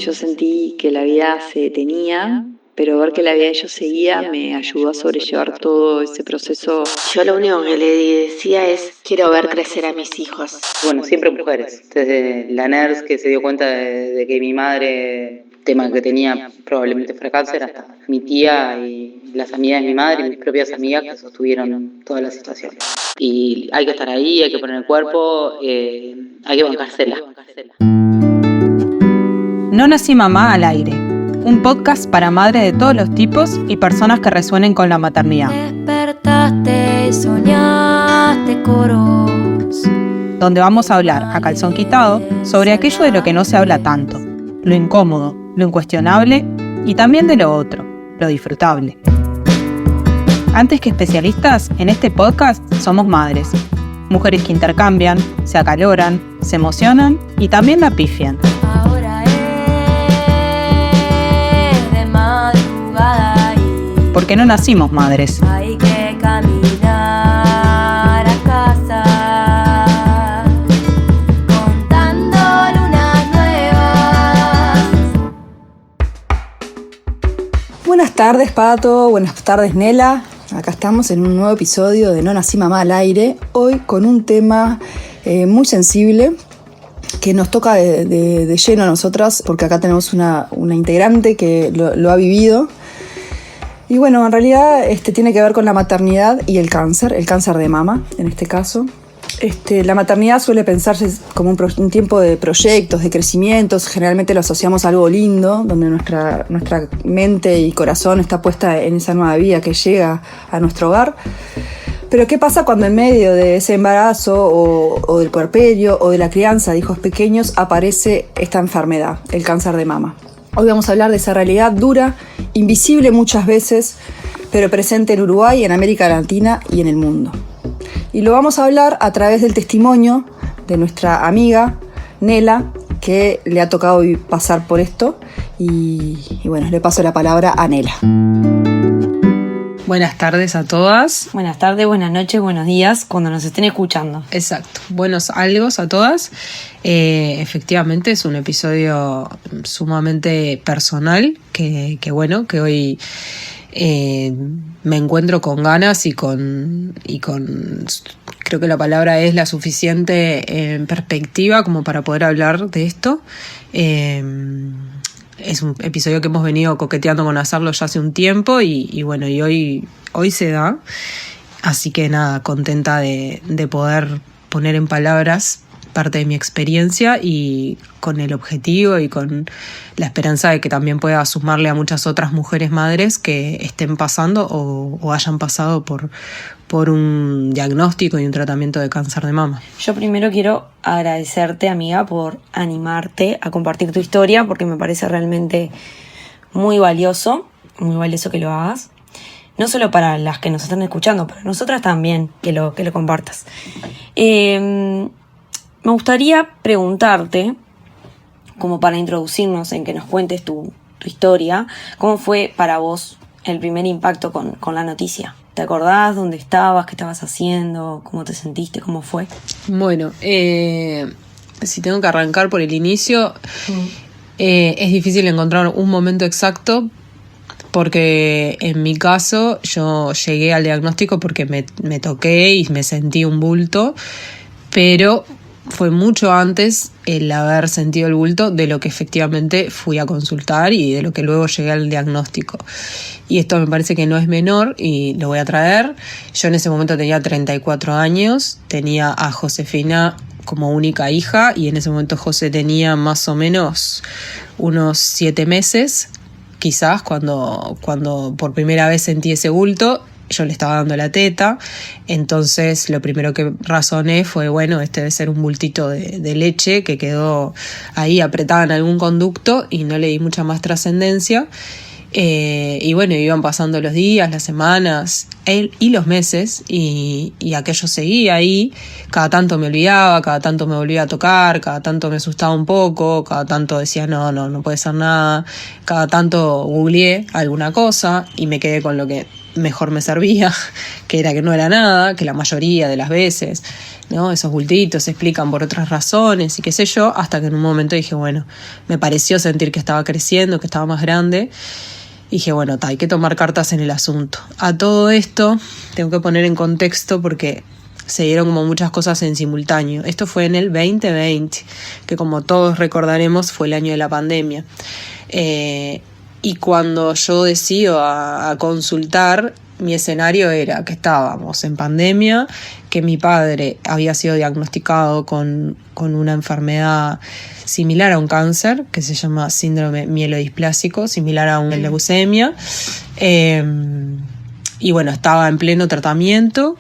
yo sentí que la vida se detenía, pero ver que la vida de ellos seguía me ayudó a sobrellevar todo ese proceso. Yo lo único que le decía es, quiero ver crecer a mis hijos. Bueno, siempre mujeres. Desde la nurse que se dio cuenta de que mi madre, tema que tenía probablemente fue cáncer, hasta mi tía y las amigas de mi madre y mis propias amigas que sostuvieron toda la situación. Y hay que estar ahí, hay que poner el cuerpo, hay que bancársela. No nací mamá al aire, un podcast para madres de todos los tipos y personas que resuenen con la maternidad. Despertaste y soñaste coros. Donde vamos a hablar, a calzón quitado, sobre aquello de lo que no se habla tanto, lo incómodo, lo incuestionable y también de lo otro, lo disfrutable. Antes que especialistas, en este podcast somos madres. Mujeres que intercambian, se acaloran, se emocionan y también la pifian. Ahora es de madrugada y Porque no nacimos madres. hay que caminar a casa contando lunas nuevas. Buenas tardes, Pato. Buenas tardes, Nela. Acá estamos en un nuevo episodio de No Nací Mamá al Aire. Hoy con un tema muy sensible que nos toca de lleno a nosotras, porque acá tenemos una integrante que lo ha vivido. Y bueno, en realidad tiene que ver con la maternidad y el cáncer de mama, en este caso. La maternidad suele pensarse como un tiempo de proyectos, de crecimientos. Generalmente lo asociamos a algo lindo, donde nuestra mente y corazón está puesta en esa nueva vida que llega a nuestro hogar. Pero ¿qué pasa cuando en medio de ese embarazo o del puerperio o de la crianza de hijos pequeños aparece esta enfermedad, el cáncer de mama? Hoy vamos a hablar de esa realidad dura, invisible muchas veces, pero presente en Uruguay, en América Latina y en el mundo. Y lo vamos a hablar a través del testimonio de nuestra amiga Nela, que le ha tocado pasar por esto. Y bueno, le paso la palabra a Nela. Buenas tardes a todas. Buenas tardes, buenas noches, buenos días, cuando nos estén escuchando. Exacto, buenos algos a todas. Efectivamente es un episodio sumamente personal que hoy me encuentro con ganas y con creo que la palabra es la suficiente perspectiva como para poder hablar de esto. Es un episodio que hemos venido coqueteando con hacerlo ya hace un tiempo y hoy se da. Así que nada, contenta de poder poner en palabras parte de mi experiencia y con el objetivo y con la esperanza de que también pueda sumarle a muchas otras mujeres madres que estén pasando o hayan pasado por un diagnóstico y un tratamiento de cáncer de mama. Yo primero quiero agradecerte, amiga, por animarte a compartir tu historia, porque me parece realmente muy valioso que lo hagas. No solo para las que nos están escuchando, para nosotras también, que lo compartas. Me gustaría preguntarte, como para introducirnos en que nos cuentes tu historia, ¿cómo fue para vos el primer impacto con la noticia? ¿Te acordás dónde estabas, qué estabas haciendo, cómo te sentiste, cómo fue? Bueno, si tengo que arrancar por el inicio, es difícil encontrar un momento exacto, porque en mi caso yo llegué al diagnóstico porque me toqué y me sentí un bulto, pero fue mucho antes el haber sentido el bulto de lo que efectivamente fui a consultar y de lo que luego llegué al diagnóstico. Y esto me parece que no es menor y lo voy a traer. Yo en ese momento tenía 34 años, tenía a Josefina como única hija y en ese momento José tenía más o menos unos 7 meses, quizás, cuando por primera vez sentí ese bulto. Yo le estaba dando la teta, entonces lo primero que razoné fue, bueno, debe ser un bultito de leche que quedó ahí apretada en algún conducto y no le di mucha más trascendencia. Y bueno, iban pasando los días, las semanas y los meses y aquello seguía ahí. Cada tanto me olvidaba, cada tanto me volvía a tocar, cada tanto me asustaba un poco, cada tanto decía no puede ser nada, cada tanto googleé alguna cosa y me quedé con lo que mejor me servía, que era que no era nada, que la mayoría de las veces, ¿no? Esos bultitos se explican por otras razones y qué sé yo, hasta que en un momento dije, bueno, me pareció sentir que estaba creciendo, que estaba más grande. Y dije, bueno, hay que tomar cartas en el asunto. A todo esto tengo que poner en contexto porque se dieron como muchas cosas en simultáneo. Esto fue en el 2020, que como todos recordaremos fue el año de la pandemia. Y cuando yo decido a consultar, mi escenario era que estábamos en pandemia, que mi padre había sido diagnosticado con una enfermedad similar a un cáncer, que se llama síndrome mielodisplásico, similar a una leucemia. Y bueno, estaba en pleno tratamiento,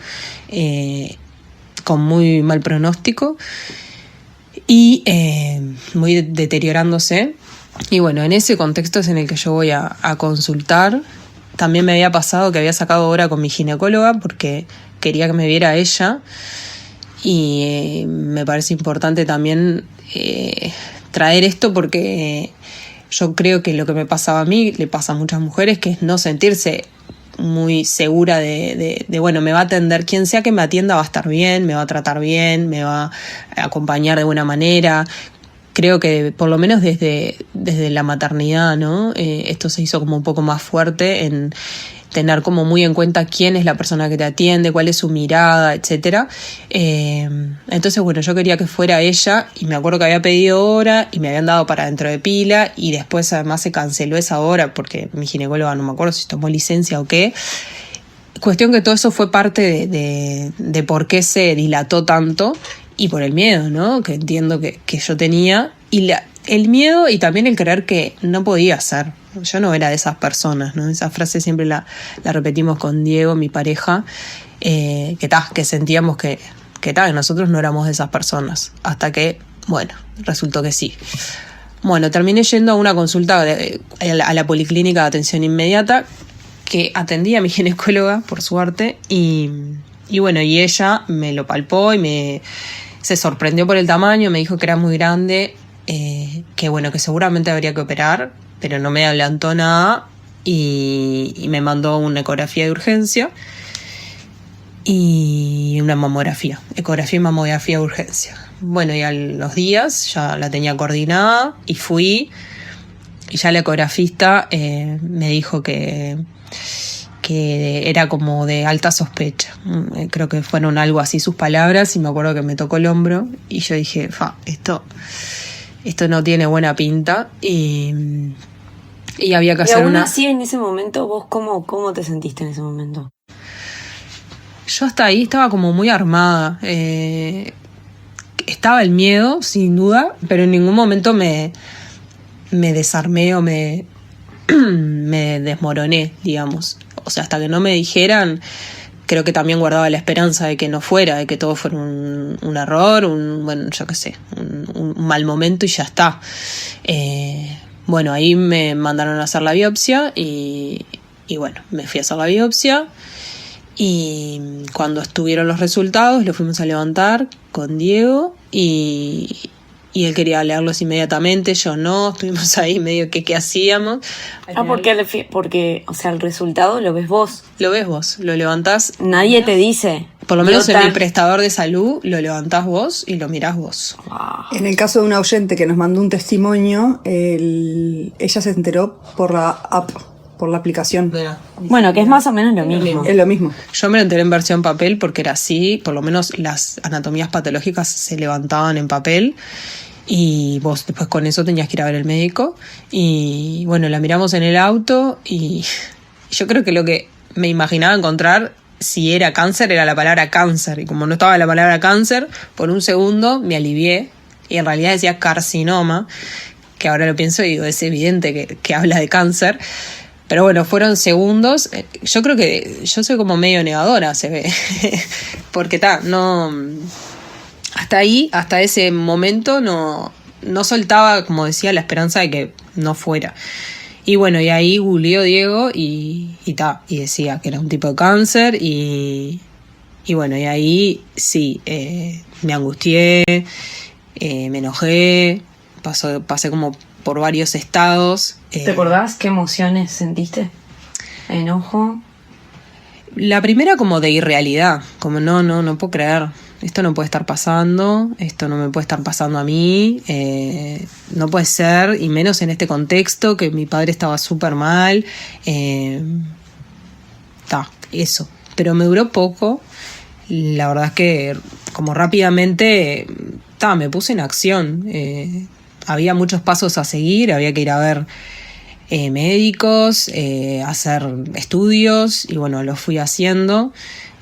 con muy mal pronóstico y muy deteriorándose. Y bueno, en ese contexto es en el que yo voy a consultar. También me había pasado que había sacado hora con mi ginecóloga porque quería que me viera ella. Y me parece importante también traer esto porque yo creo que lo que me pasaba a mí le pasa a muchas mujeres, que es no sentirse muy segura de bueno, me va a atender, quien sea que me atienda va a estar bien, me va a tratar bien, me va a acompañar de buena manera. Creo que por lo menos desde la maternidad, ¿no? Esto se hizo como un poco más fuerte en tener como muy en cuenta quién es la persona que te atiende, cuál es su mirada, etcétera. Entonces, bueno, yo quería que fuera ella y me acuerdo que había pedido hora y me habían dado para dentro de pila y después además se canceló esa hora porque mi ginecóloga no me acuerdo si tomó licencia o qué. Cuestión que todo eso fue parte de por qué se dilató tanto y por el miedo, ¿no? Que entiendo que yo tenía y el miedo y también el creer que no podía ser. Yo no era de esas personas, ¿no? Esa frase siempre la repetimos con Diego, mi pareja, que sentíamos que nosotros no éramos de esas personas. Hasta que, bueno, resultó que sí. Bueno, terminé yendo a una consulta a la policlínica de atención inmediata que atendía a mi ginecóloga, por suerte, y bueno, y ella me lo palpó y se sorprendió por el tamaño, me dijo que era muy grande, que bueno, que seguramente habría que operar, pero no me adelantó nada y me mandó una ecografía de urgencia y una mamografía, ecografía y mamografía de urgencia. Bueno, y a los días ya la tenía coordinada y fui, y ya la ecografista me dijo que era como de alta sospecha. Creo que fueron algo así sus palabras y me acuerdo que me tocó el hombro y yo dije, esto no tiene buena pinta y había que hacer aún una... así, en ese momento, ¿vos cómo te sentiste en ese momento? Yo hasta ahí estaba como muy armada. Estaba el miedo, sin duda, pero en ningún momento me desarmé o me desmoroné, digamos. O sea, hasta que no me dijeran, creo que también guardaba la esperanza de que no fuera, de que todo fuera un error, un mal momento y ya está. Bueno, ahí me mandaron a hacer la biopsia y bueno, me fui a hacer la biopsia y cuando estuvieron los resultados lo fuimos a levantar con Diego y él quería leerlos inmediatamente, yo no, estuvimos ahí medio que qué hacíamos. Porque, o sea, el resultado lo ves vos. Lo ves vos, lo levantás. Nadie te dice. Por lo menos en el prestador de salud lo levantás vos y lo mirás vos. En el caso de una oyente que nos mandó un testimonio, ella se enteró por la app, por la aplicación. Bueno, que es más o menos lo mismo. Es lo mismo. Yo me lo enteré en versión papel porque era así, por lo menos las anatomías patológicas se levantaban en papel y vos después con eso tenías que ir a ver al médico y bueno, la miramos en el auto y yo creo que lo que me imaginaba encontrar si era cáncer era la palabra cáncer y como no estaba la palabra cáncer, por un segundo me alivié y en realidad decía carcinoma, que ahora lo pienso y digo, es evidente que habla de cáncer. Pero bueno, fueron segundos. Yo creo que yo soy como medio negadora, se ve. Porque no. Hasta ahí, hasta ese momento, no soltaba, como decía, la esperanza de que no fuera. Y bueno, y ahí googleó Diego y decía que era un tipo de cáncer. Y bueno, y ahí sí, me angustié, me enojé, pasé como por varios estados. ¿Te acordás qué emociones sentiste? ¿Enojo? La primera como de irrealidad, como no puedo creer, esto no puede estar pasando, esto no me puede estar pasando a mí, no puede ser, y menos en este contexto que mi padre estaba súper mal, eso. Pero me duró poco, la verdad es que como rápidamente me puse en acción, había muchos pasos a seguir, había que ir a ver médicos, hacer estudios, y bueno, los fui haciendo.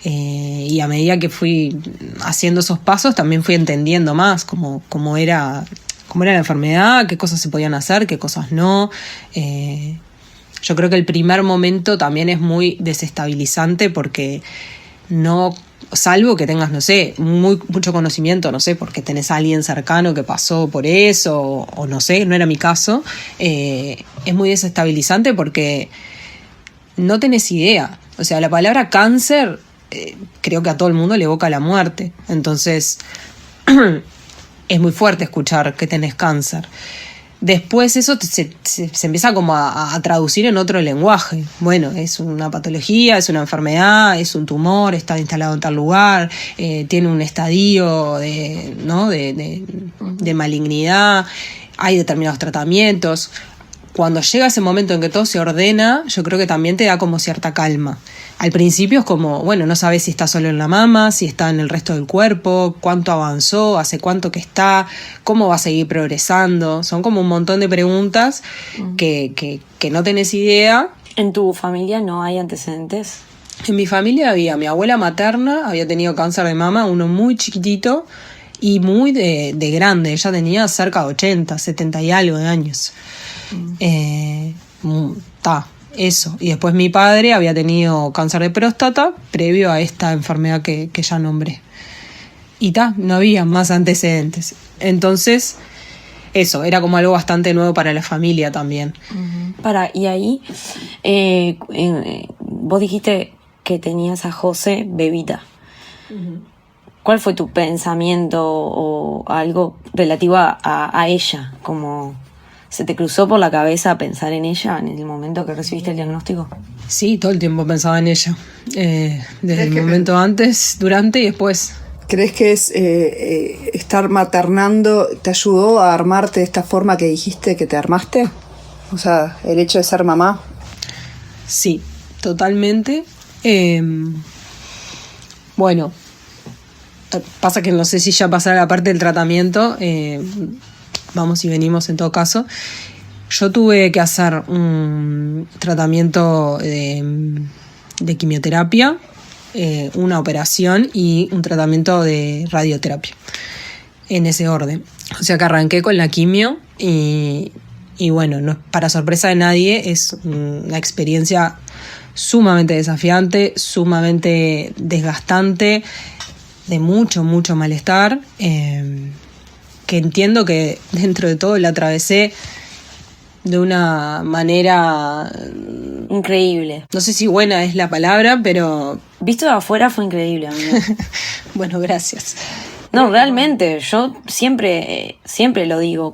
Y a medida que fui haciendo esos pasos también fui entendiendo más cómo era la enfermedad, qué cosas se podían hacer, qué cosas no. Yo creo que el primer momento también es muy desestabilizante porque no, salvo que tengas, no sé, mucho conocimiento, no sé, porque tenés a alguien cercano que pasó por eso o no sé, no era mi caso, es muy desestabilizante porque no tenés idea. O sea, la palabra cáncer creo que a todo el mundo le evoca la muerte. Entonces, es muy fuerte escuchar que tenés cáncer. Después eso se empieza como a traducir en otro lenguaje. Bueno, es una patología, es una enfermedad, es un tumor, está instalado en tal lugar, tiene un estadio de malignidad, hay determinados tratamientos. Cuando llega ese momento en que todo se ordena, yo creo que también te da como cierta calma. Al principio es como, bueno, no sabes si está solo en la mama, si está en el resto del cuerpo, cuánto avanzó, hace cuánto que está, cómo va a seguir progresando. Son como un montón de preguntas que no tenés idea. ¿En tu familia no hay antecedentes? En mi familia mi abuela materna había tenido cáncer de mama, uno muy chiquitito y muy de grande. Ella tenía cerca de 80, 70 y algo de años. Eso. Y después mi padre había tenido cáncer de próstata previo a esta enfermedad que ya nombré. Y no había más antecedentes. Entonces, eso, era como algo bastante nuevo para la familia también. Y ahí, vos dijiste que tenías a José bebita. ¿Cuál fue tu pensamiento o algo relativo a ella? Como, ¿se te cruzó por la cabeza pensar en ella en el momento que recibiste el diagnóstico? Sí, todo el tiempo pensaba en ella. Desde el momento antes, durante y después. ¿Crees que estar maternando te ayudó a armarte de esta forma que dijiste que te armaste? O sea, el hecho de ser mamá. Sí, totalmente. Bueno, pasa que no sé si ya pasará la parte del tratamiento. Vamos y venimos en todo caso. Yo tuve que hacer un tratamiento de quimioterapia, una operación y un tratamiento de radioterapia, en ese orden. O sea que arranqué con la quimio y bueno, no, para sorpresa de nadie, es una experiencia sumamente desafiante, sumamente desgastante, de mucho malestar, que entiendo que dentro de todo la atravesé de una manera increíble. No sé si buena es la palabra, pero visto de afuera fue increíble, amiga. Bueno, gracias. No, realmente, yo siempre lo digo,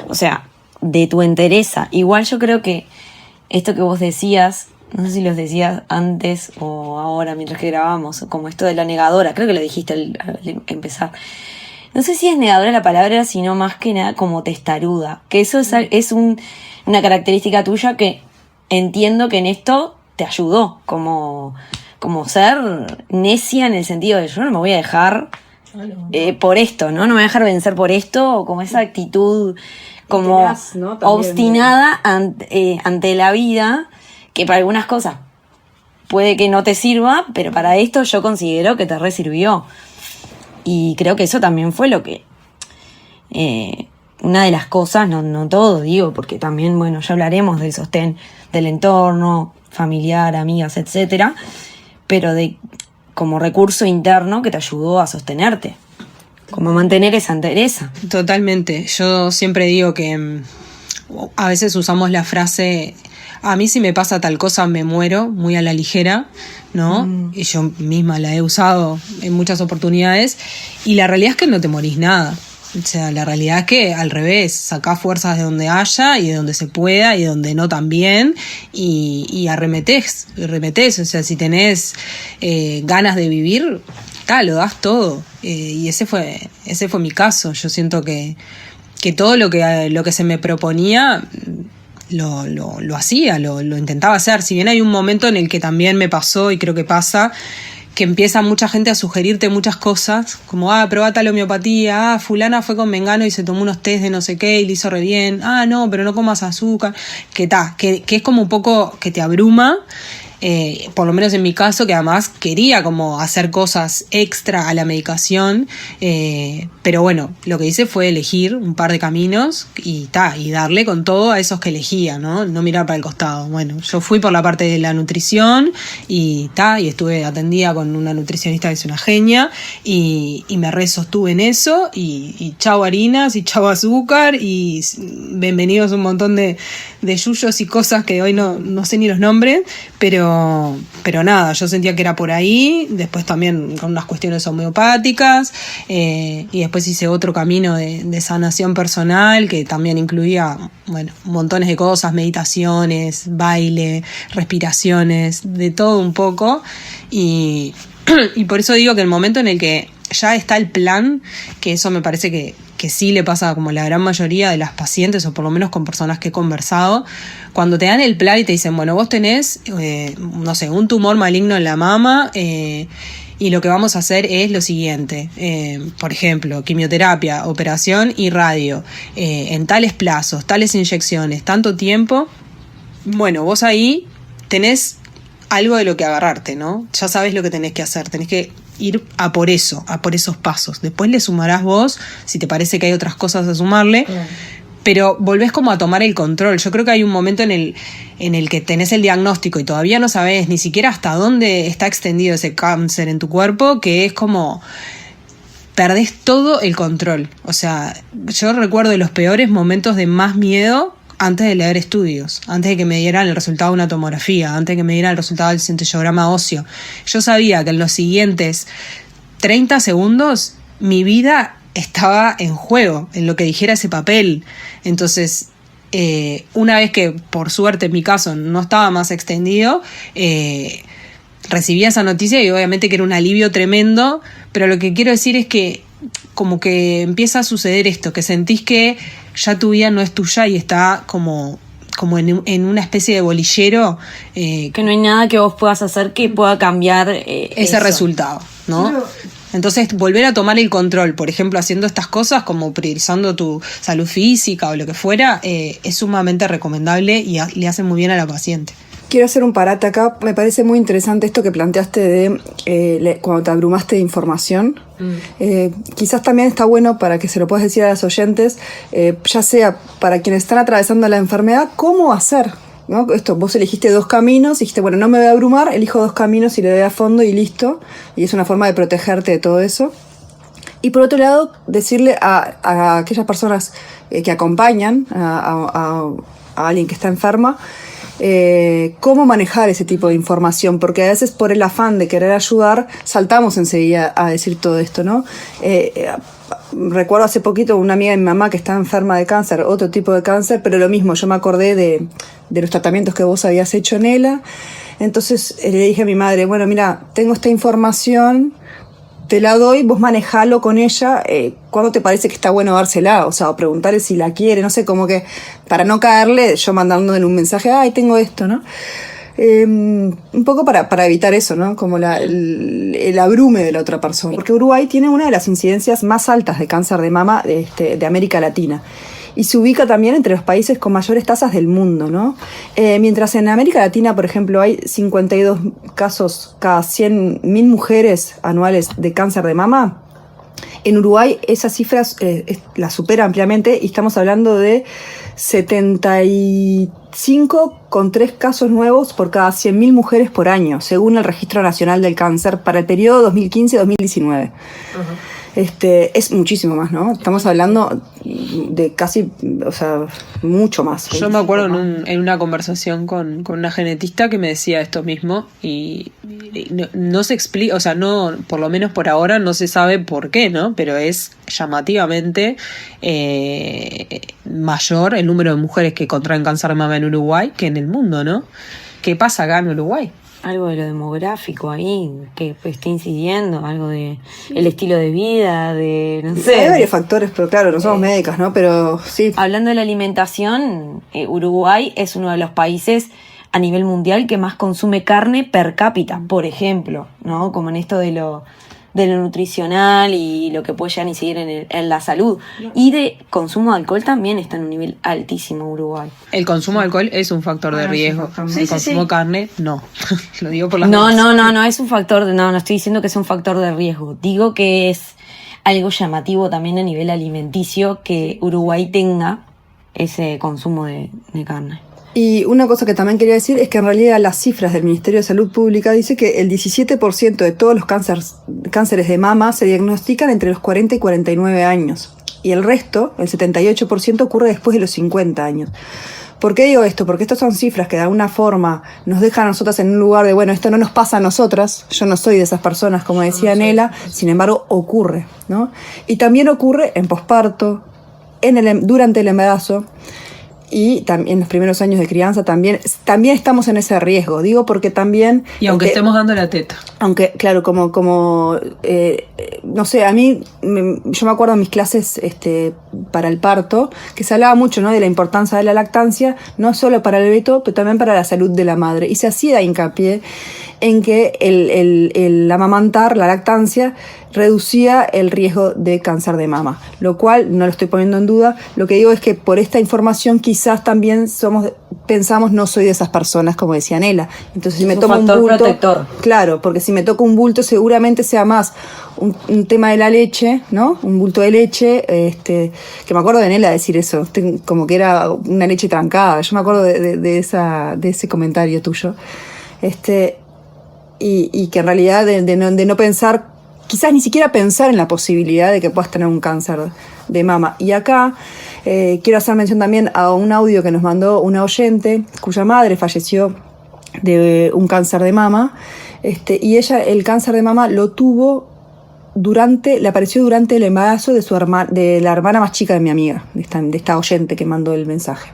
o sea, de tu entereza. Igual yo creo que esto que vos decías, no sé si lo decías antes o ahora mientras que grabamos, como esto de la negadora, creo que lo dijiste al empezar. No sé si es negadora la palabra, sino más que nada como testaruda. Que eso es una característica tuya que entiendo que en esto te ayudó. Como ser necia en el sentido de yo no me voy a dejar por esto, ¿no? No me voy a dejar vencer por esto. O como esa actitud como tenaz, ¿no? Obstinada ante la vida, que para algunas cosas puede que no te sirva, pero para esto yo considero que te resirvió. Y creo que eso también fue lo que... una de las cosas, no todo digo, porque también, bueno, ya hablaremos del sostén del entorno, familiar, amigas, etcétera, pero como recurso interno que te ayudó a sostenerte, como a mantener esa entereza. Totalmente. Yo siempre digo que a veces usamos la frase... A mí si me pasa tal cosa me muero, muy a la ligera, ¿no? Y yo misma la he usado en muchas oportunidades. Y la realidad es que no te morís nada. O sea, la realidad es que al revés, sacá fuerzas de donde haya y de donde se pueda y de donde no también y arremetés, o sea, si tenés ganas de vivir, lo das todo. Y ese fue mi caso. Yo siento que todo lo que se me proponía lo hacía, lo intentaba hacer. Si bien hay un momento en el que también me pasó y creo que pasa, que empieza mucha gente a sugerirte muchas cosas, como, probate la homeopatía, fulana fue con mengano y se tomó unos test de no sé qué y le hizo re bien, no, pero no comas azúcar, que es como un poco que te abruma. Por lo menos en mi caso, que además quería como hacer cosas extra a la medicación, pero bueno, lo que hice fue elegir un par de caminos y darle con todo a esos que elegía, ¿no? No mirar para el costado. Bueno, yo fui por la parte de la nutrición y estuve atendida con una nutricionista que es una genia y me sostuve en eso y chau harinas y chau azúcar y bienvenidos un montón de yuyos y cosas que hoy no sé ni los nombres, pero nada, yo sentía que era por ahí. Después también con unas cuestiones homeopáticas, y después hice otro camino de sanación personal que también incluía, bueno, montones de cosas, meditaciones, baile, respiraciones, de todo un poco, y por eso digo que el momento en el que ya está el plan, que eso me parece que sí le pasa como la gran mayoría de las pacientes, o por lo menos con personas que he conversado, cuando te dan el plan y te dicen, bueno, vos tenés, no sé, un tumor maligno en la mama, y lo que vamos a hacer es lo siguiente, por ejemplo, quimioterapia, operación y radio, en tales plazos, tales inyecciones, tanto tiempo. Bueno, vos ahí tenés algo de lo que agarrarte, ¿no? Ya sabés lo que tenés que hacer, tenés que ir a por esos pasos. Después le sumarás vos, si te parece que hay otras cosas a sumarle, pero volvés como a tomar el control. Yo creo que hay un momento en el que tenés el diagnóstico y todavía no sabés ni siquiera hasta dónde está extendido ese cáncer en tu cuerpo, que es como perdés todo el control. O sea, yo recuerdo de los peores momentos de más miedo antes de leer estudios, antes de que me dieran el resultado de una tomografía, antes de que me dieran el resultado del centellograma óseo. Yo sabía que en los siguientes 30 segundos mi vida estaba en juego, en lo que dijera ese papel. Entonces, una vez que, por suerte en mi caso, no estaba más extendido, recibí esa noticia y obviamente que era un alivio tremendo, pero lo que quiero decir es que como que empieza a suceder esto, que sentís que ya tu vida no es tuya y está como en una especie de bolillero. Que no hay nada que vos puedas hacer que pueda cambiar ese resultado, ¿no? Pero entonces, volver a tomar el control, por ejemplo, haciendo estas cosas como priorizando tu salud física o lo que fuera, es sumamente recomendable y le hace muy bien a la paciente. Quiero hacer un parate acá. Me parece muy interesante esto que planteaste de cuando te abrumaste de información. Quizás también está bueno para que se lo puedas decir a los oyentes, ya sea para quienes están atravesando la enfermedad, cómo hacer, ¿no? Esto, vos elegiste 2 caminos y dijiste, bueno, no me voy a abrumar, elijo 2 caminos y le doy a fondo y listo. Y es una forma de protegerte de todo eso. Y por otro lado, decirle a aquellas personas que acompañan a alguien que está enferma, cómo manejar ese tipo de información, porque a veces por el afán de querer ayudar saltamos enseguida a decir todo esto, ¿no? Recuerdo hace poquito una amiga de mi mamá que está enferma de cáncer, otro tipo de cáncer, pero lo mismo, yo me acordé de los tratamientos que vos habías hecho en ella. Entonces le dije a mi madre, bueno, mira, tengo esta información, te la doy, vos manejalo con ella, ¿cuándo te parece que está bueno dársela? O sea, o preguntarle si la quiere, no sé, como que para no caerle, yo mandándole un mensaje, ay, tengo esto, ¿no? Un poco para evitar eso, ¿no? Como el abrume de la otra persona. Porque Uruguay tiene una de las incidencias más altas de cáncer de mama de América Latina. Y se ubica también entre los países con mayores tasas del mundo, ¿no? Mientras en América Latina, por ejemplo, hay 52 casos cada 100.000 mujeres anuales de cáncer de mama, en Uruguay esas cifras las supera ampliamente y estamos hablando de 75,3 casos nuevos por cada 100.000 mujeres por año, según el Registro Nacional del Cáncer para el periodo 2015-2019. Es muchísimo más, ¿no? Estamos hablando de casi, o sea, mucho más. Yo me acuerdo en una conversación con una genetista que me decía esto mismo y no se explica, o sea, no, por lo menos por ahora no se sabe por qué, ¿no? Pero es llamativamente mayor el número de mujeres que contraen cáncer de mama en Uruguay que en el mundo, ¿no? ¿Qué pasa acá en Uruguay? Algo de lo demográfico ahí que está incidiendo, algo de el estilo de vida, de no sé. Hay varios factores, pero claro, no somos médicas, ¿no? Pero sí. Hablando de la alimentación, Uruguay es uno de los países a nivel mundial que más consume carne per cápita, por ejemplo, ¿no? Como en esto de lo nutricional y lo que puede llegar a incidir en la salud. Y de consumo de alcohol también está en un nivel altísimo Uruguay. El consumo de alcohol es un factor de riesgo. Sí, El sí, consumo sí. de carne, no. Lo digo por las No, dudas. no es un factor no estoy diciendo que es un factor de riesgo. Digo que es algo llamativo también a nivel alimenticio que Uruguay tenga ese consumo de carne. Y una cosa que también quería decir es que en realidad las cifras del Ministerio de Salud Pública dice que el 17% de todos los cánceres de mama se diagnostican entre los 40 y 49 años. Y el resto, el 78%, ocurre después de los 50 años. ¿Por qué digo esto? Porque estas son cifras que de alguna forma nos dejan a nosotras en un lugar de, bueno, esto no nos pasa a nosotras, yo no soy de esas personas, como decía Nela, sin embargo ocurre, ¿no? Y también ocurre en posparto, durante el embarazo, y también en los primeros años de crianza también estamos en ese riesgo, digo porque también... Y aunque estemos dando la teta. Aunque, claro, no sé, a mí, yo me acuerdo en mis clases para el parto, que se hablaba mucho, ¿no?, de la importancia de la lactancia, no solo para el feto, pero también para la salud de la madre. Y se hacía hincapié en que el amamantar, la lactancia, reducía el riesgo de cáncer de mama, lo cual no lo estoy poniendo en duda. Lo que digo es que por esta información quizás también pensamos, no soy de esas personas, como decía Nela. Entonces si me tomo un bulto, protector. claro, porque si me toco un bulto seguramente sea más un tema de la leche, ¿no? Un bulto de leche, que me acuerdo de Nela decir eso, como que era una leche trancada. Yo me acuerdo de ese comentario tuyo. Y que en realidad de no pensar, quizás ni siquiera pensar en la posibilidad de que puedas tener un cáncer de mama. Y acá quiero hacer mención también a un audio que nos mandó una oyente cuya madre falleció de un cáncer de mama, y ella el cáncer de mama lo tuvo le apareció durante el embarazo de la hermana más chica de mi amiga, de esta oyente que mandó el mensaje.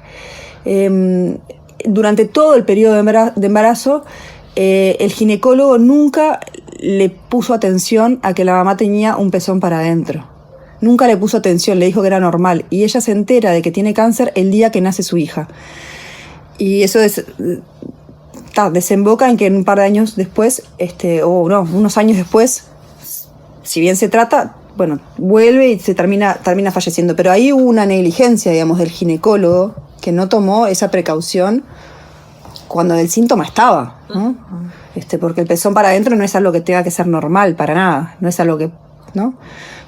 Durante todo el periodo de embarazo, el ginecólogo nunca le puso atención a que la mamá tenía un pezón para adentro. Nunca le puso atención, le dijo que era normal. Y ella se entera de que tiene cáncer el día que nace su hija. Y eso desemboca en que en un par de años después, unos años después, si bien se trata, bueno, vuelve y se termina falleciendo. Pero ahí hubo una negligencia, digamos, del ginecólogo que no tomó esa precaución cuando el síntoma estaba, ¿no? Porque el pezón para adentro no es algo que tenga que ser normal, para nada, no es algo que, ¿no?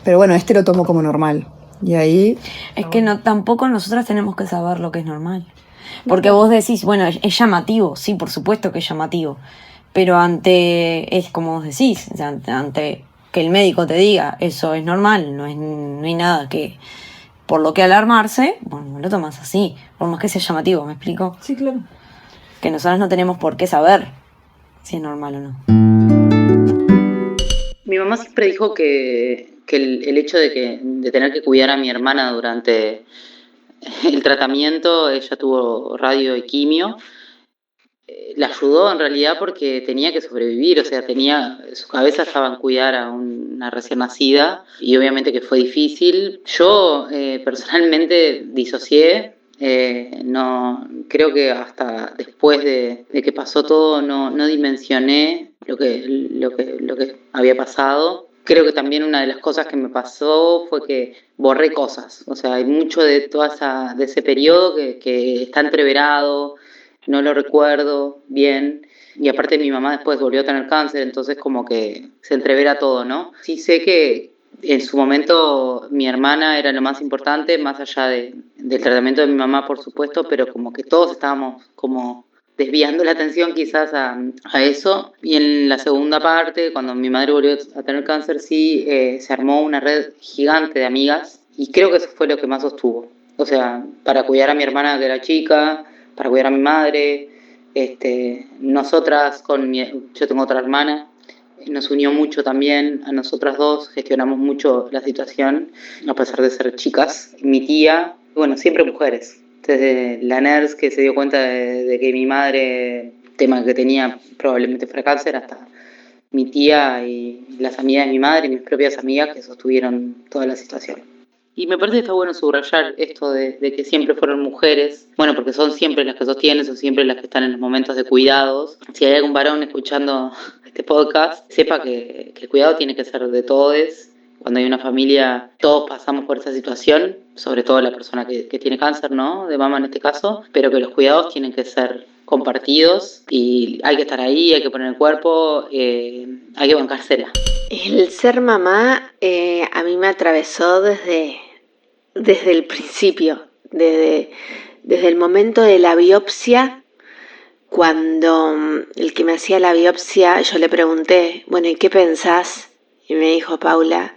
Pero bueno, lo tomó como normal. Y ahí... Es que tampoco nosotras tenemos que saber lo que es normal. Porque vos decís, bueno, es llamativo, sí, por supuesto que es llamativo, pero es como vos decís, o sea, ante que el médico te diga, eso es normal, no hay nada que por lo que alarmarse, bueno, lo tomas así, por más que sea llamativo, ¿me explico? Sí, claro. Que nosotros no tenemos por qué saber si es normal o no. Mi mamá siempre dijo que el hecho de tener que cuidar a mi hermana durante el tratamiento, ella tuvo radio y quimio, la ayudó en realidad porque tenía que sobrevivir, o sea, su cabeza estaba en cuidar a una recién nacida y obviamente que fue difícil. Yo personalmente disocié. No creo que hasta después de que pasó todo no dimensioné lo que había pasado. Creo que también una de las cosas que me pasó fue que borré cosas, o sea, hay mucho de de ese periodo que está entreverado, no lo recuerdo bien. Y aparte mi mamá después volvió a tener cáncer, entonces como que se entrevera todo, ¿no? Sí sé que en su momento mi hermana era lo más importante, más allá del tratamiento de mi mamá, por supuesto, pero como que todos estábamos como desviando la atención quizás a eso. Y en la segunda parte, cuando mi madre volvió a tener cáncer, sí se armó una red gigante de amigas y creo que eso fue lo que más sostuvo. O sea, para cuidar a mi hermana que era chica, para cuidar a mi madre, Nosotras, yo tengo otra hermana, nos unió mucho también a nosotras dos, gestionamos mucho la situación, a pesar de ser chicas. Mi tía, bueno, siempre mujeres. Desde la nurse que se dio cuenta de que mi madre, tema que tenía probablemente cáncer, hasta mi tía y las amigas de mi madre y mis propias amigas que sostuvieron toda la situación. Y me parece que está bueno subrayar esto de que siempre fueron mujeres, bueno, porque son siempre las que sostienen, son siempre las que están en los momentos de cuidados. Si hay algún varón escuchando este podcast, sepa que el cuidado tiene que ser de todos. Cuando hay una familia, todos pasamos por esa situación, sobre todo la persona que tiene cáncer, ¿no? De mama en este caso, pero que los cuidados tienen que ser compartidos y hay que estar ahí, hay que poner el cuerpo, hay que bancársela. El ser mamá a mí me atravesó desde el principio, desde el momento de la biopsia. Cuando el que me hacía la biopsia, yo le pregunté, bueno, ¿y qué pensás? Y me dijo, Paula,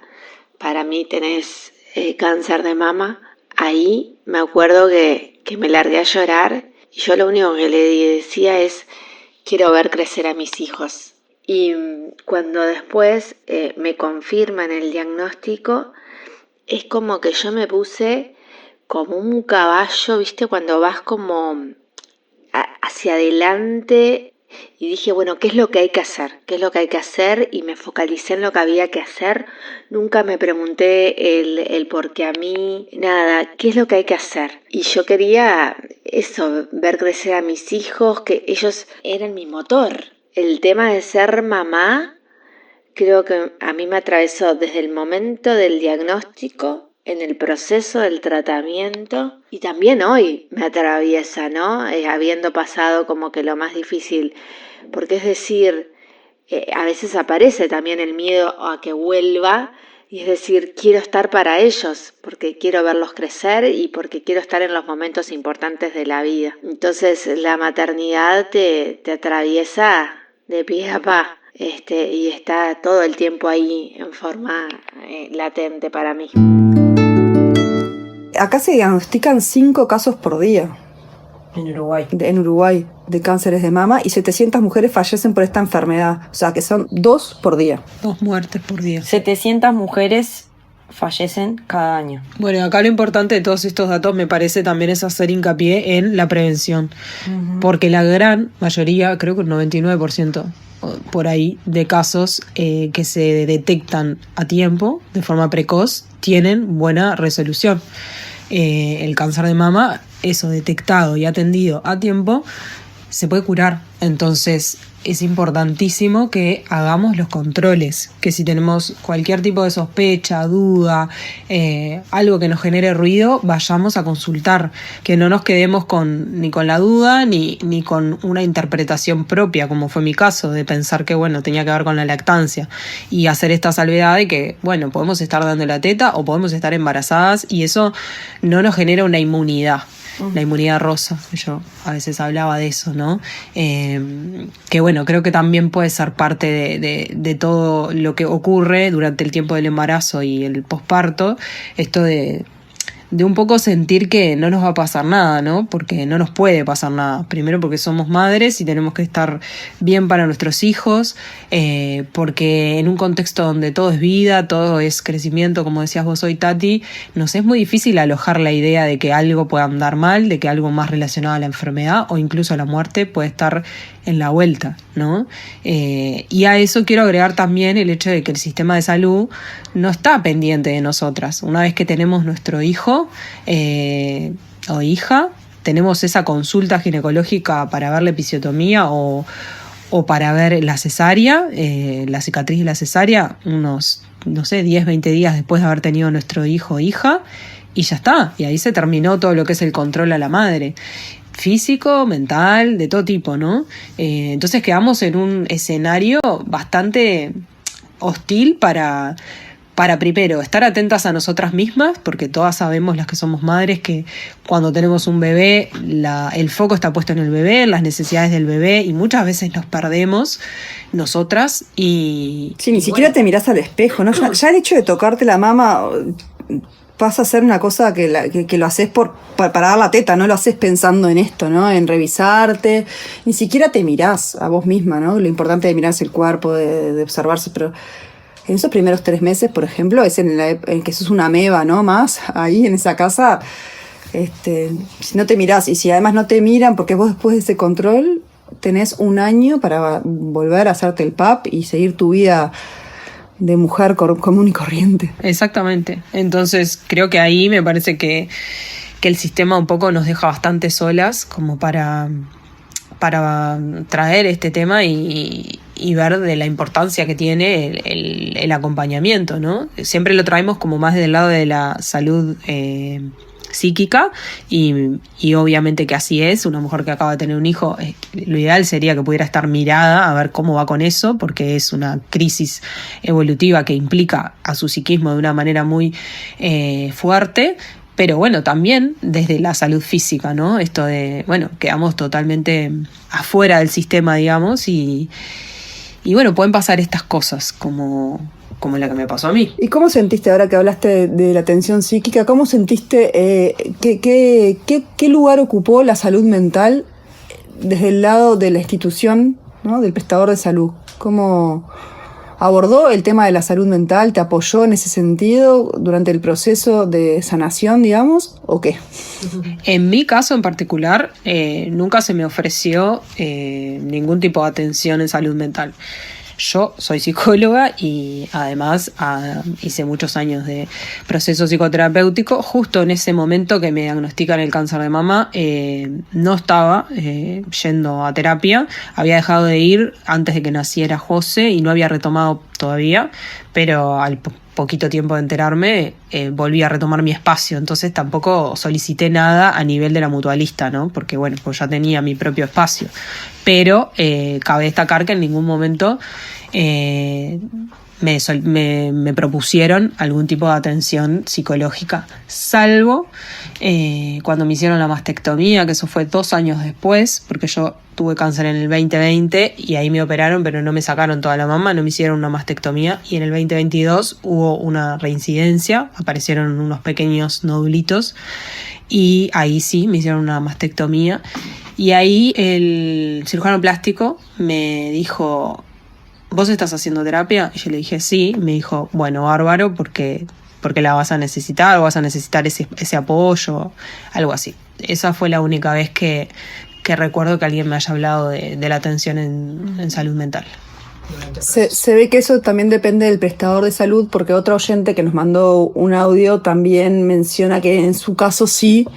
para mí tenés cáncer de mama. Ahí me acuerdo que me largué a llorar y yo lo único que le decía es, quiero ver crecer a mis hijos. Y cuando después me confirman el diagnóstico, es como que yo me puse como un caballo, ¿viste? Cuando vas como hacia adelante y dije, bueno, ¿qué es lo que hay que hacer? ¿Qué es lo que hay que hacer? Y me focalicé en lo que había que hacer. Nunca me pregunté el por qué a mí, nada, ¿qué es lo que hay que hacer? Y yo quería eso, ver crecer a mis hijos, que ellos eran mi motor. El tema de ser mamá, creo que a mí me atravesó desde el momento del diagnóstico, en el proceso del tratamiento y también hoy me atraviesa, ¿no? Habiendo pasado como que lo más difícil, porque es decir, a veces aparece también el miedo a que vuelva y es decir, quiero estar para ellos porque quiero verlos crecer y porque quiero estar en los momentos importantes de la vida. Entonces la maternidad te atraviesa de pie a pa. Y está todo el tiempo ahí en forma latente para mí. Acá se diagnostican 5 casos por día. En Uruguay. En Uruguay, de cánceres de mama, y 700 mujeres fallecen por esta enfermedad. O sea, que son 2 por día. 2 muertes por día. 700 mujeres fallecen cada año. Bueno, acá lo importante de todos estos datos me parece también es hacer hincapié en la prevención. Porque la gran mayoría, creo que un 99%, por ahí, de casos que se detectan a tiempo, de forma precoz, tienen buena resolución. El cáncer de mama, eso detectado y atendido a tiempo, se puede curar. Entonces es importantísimo que hagamos los controles, que si tenemos cualquier tipo de sospecha, duda, algo que nos genere ruido, vayamos a consultar, que no nos quedemos ni con la duda ni con una interpretación propia, como fue mi caso, de pensar que bueno, tenía que ver con la lactancia y hacer esta salvedad de que bueno, podemos estar dando la teta o podemos estar embarazadas y eso no nos genera una inmunidad. La inmunidad rosa, yo a veces hablaba de eso, ¿no? Que bueno, creo que también puede ser parte de todo lo que ocurre durante el tiempo del embarazo y el posparto, esto de un poco sentir que no nos va a pasar nada, ¿no? Porque no nos puede pasar nada. Primero porque somos madres y tenemos que estar bien para nuestros hijos, porque en un contexto donde todo es vida, todo es crecimiento, como decías vos hoy, Tati, nos es muy difícil alojar la idea de que algo pueda andar mal, de que algo más relacionado a la enfermedad o incluso a la muerte puede estar en la vuelta, ¿no? Y a eso quiero agregar también el hecho de que el sistema de salud no está pendiente de nosotras. Una vez que tenemos nuestro hijo o hija, tenemos esa consulta ginecológica para ver la episiotomía o para ver la cesárea, la cicatriz de la cesárea, unos, 10, 20 días después de haber tenido nuestro hijo o hija, y ya está. Y ahí se terminó todo lo que es el control a la madre. Físico, mental, de todo tipo, ¿no? Entonces quedamos en un escenario bastante hostil para primero estar atentas a nosotras mismas, porque todas sabemos, las que somos madres, que cuando tenemos un bebé el foco está puesto en el bebé, en las necesidades del bebé, y muchas veces nos perdemos nosotras y... Sí, ni siquiera te mirás al espejo, ¿no? Ya el hecho de tocarte la mama pasa a ser una cosa que lo haces para dar la teta, no lo haces pensando en esto, ¿no? En revisarte, ni siquiera te mirás a vos misma, ¿no? Lo importante de mirarse el cuerpo, de observarse, pero en esos primeros 3 meses, por ejemplo, es en que sos una ameba, ¿no? Más ahí en esa casa, si no te mirás y si además no te miran, porque vos después de ese control tenés 1 año para volver a hacerte el PAP y seguir tu vida de mujer común y corriente. Exactamente. Entonces creo que ahí me parece que el sistema un poco nos deja bastante solas como para traer este tema y ver de la importancia que tiene el acompañamiento, ¿no? Siempre lo traemos como más del lado de la salud psíquica y obviamente que así es. Una mujer que acaba de tener un hijo, lo ideal sería que pudiera estar mirada a ver cómo va con eso, porque es una crisis evolutiva que implica a su psiquismo de una manera muy fuerte. Pero bueno, también desde la salud física, ¿no? Esto de, bueno, quedamos totalmente afuera del sistema, digamos, y bueno, pueden pasar estas cosas como la que me pasó a mí. ¿Y cómo sentiste, ahora que hablaste de la tensión psíquica, cómo sentiste, qué lugar ocupó la salud mental desde el lado de la institución, ¿no? Del prestador de salud? ¿Cómo abordó el tema de la salud mental? ¿Te apoyó en ese sentido durante el proceso de sanación, digamos, o qué? En mi caso en particular, nunca se me ofreció ningún tipo de atención en salud mental. Yo soy psicóloga y además hice muchos años de proceso psicoterapéutico. Justo en ese momento que me diagnostican el cáncer de mama, no estaba yendo a terapia. Había dejado de ir antes de que naciera José y no había retomado todavía, pero al poquito tiempo de enterarme volví a retomar mi espacio. Entonces tampoco solicité nada a nivel de la mutualista, ¿no? Porque bueno, pues ya tenía mi propio espacio. Pero cabe destacar que en ningún momento me propusieron algún tipo de atención psicológica, salvo cuando me hicieron la mastectomía, que eso fue 2 años después, porque yo tuve cáncer en el 2020 y ahí me operaron, pero no me sacaron toda la mama, no me hicieron una mastectomía, y en el 2022 hubo una reincidencia, aparecieron unos pequeños nodulitos y ahí sí me hicieron una mastectomía. Y ahí el cirujano plástico me dijo: ¿vos estás haciendo terapia? Y yo le dije sí. Me dijo: bueno, bárbaro, porque la vas a necesitar, o vas a necesitar ese apoyo, algo así. Esa fue la única vez que recuerdo que alguien me haya hablado de la atención en salud mental. Se ve que eso también depende del prestador de salud, porque otra oyente que nos mandó un audio también menciona que en su caso sí,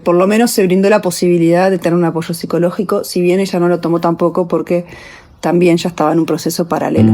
por lo menos se brindó la posibilidad de tener un apoyo psicológico, si bien ella no lo tomó tampoco porque también ya estaba en un proceso paralelo.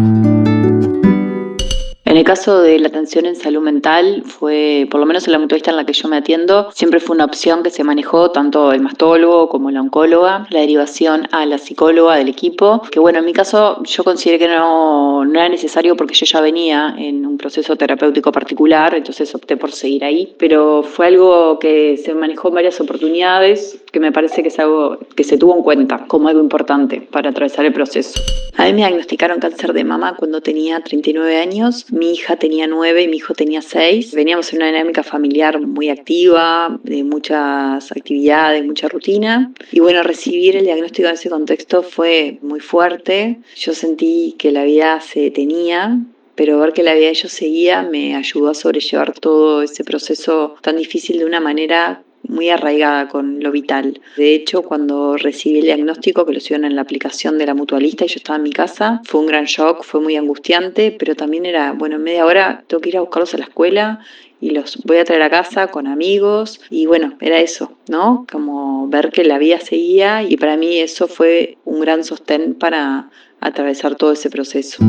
En el caso de la atención en salud mental, fue, por lo menos en la mutualista en la que yo me atiendo, siempre fue una opción que se manejó tanto el mastólogo como la oncóloga, la derivación a la psicóloga del equipo, que bueno, en mi caso yo consideré que no era necesario porque yo ya venía en un proceso terapéutico particular, entonces opté por seguir ahí, pero fue algo que se manejó en varias oportunidades, que me parece que es algo que se tuvo en cuenta como algo importante para atravesar el proceso. A mí me diagnosticaron cáncer de mama cuando tenía 39 años, mi hija tenía 9 y mi hijo tenía 6. Veníamos en una dinámica familiar muy activa, de muchas actividades, mucha rutina. Y bueno, recibir el diagnóstico en ese contexto fue muy fuerte. Yo sentí que la vida se detenía, pero ver que la vida de ellos seguía me ayudó a sobrellevar todo ese proceso tan difícil de una manera muy arraigada con lo vital. De hecho, cuando recibí el diagnóstico, que lo hicieron en la aplicación de la mutualista y yo estaba en mi casa, fue un gran shock, fue muy angustiante, pero también era, bueno, en media hora tengo que ir a buscarlos a la escuela y los voy a traer a casa con amigos, y bueno, era eso, ¿no? Como ver que la vida seguía, y para mí eso fue un gran sostén para atravesar todo ese proceso.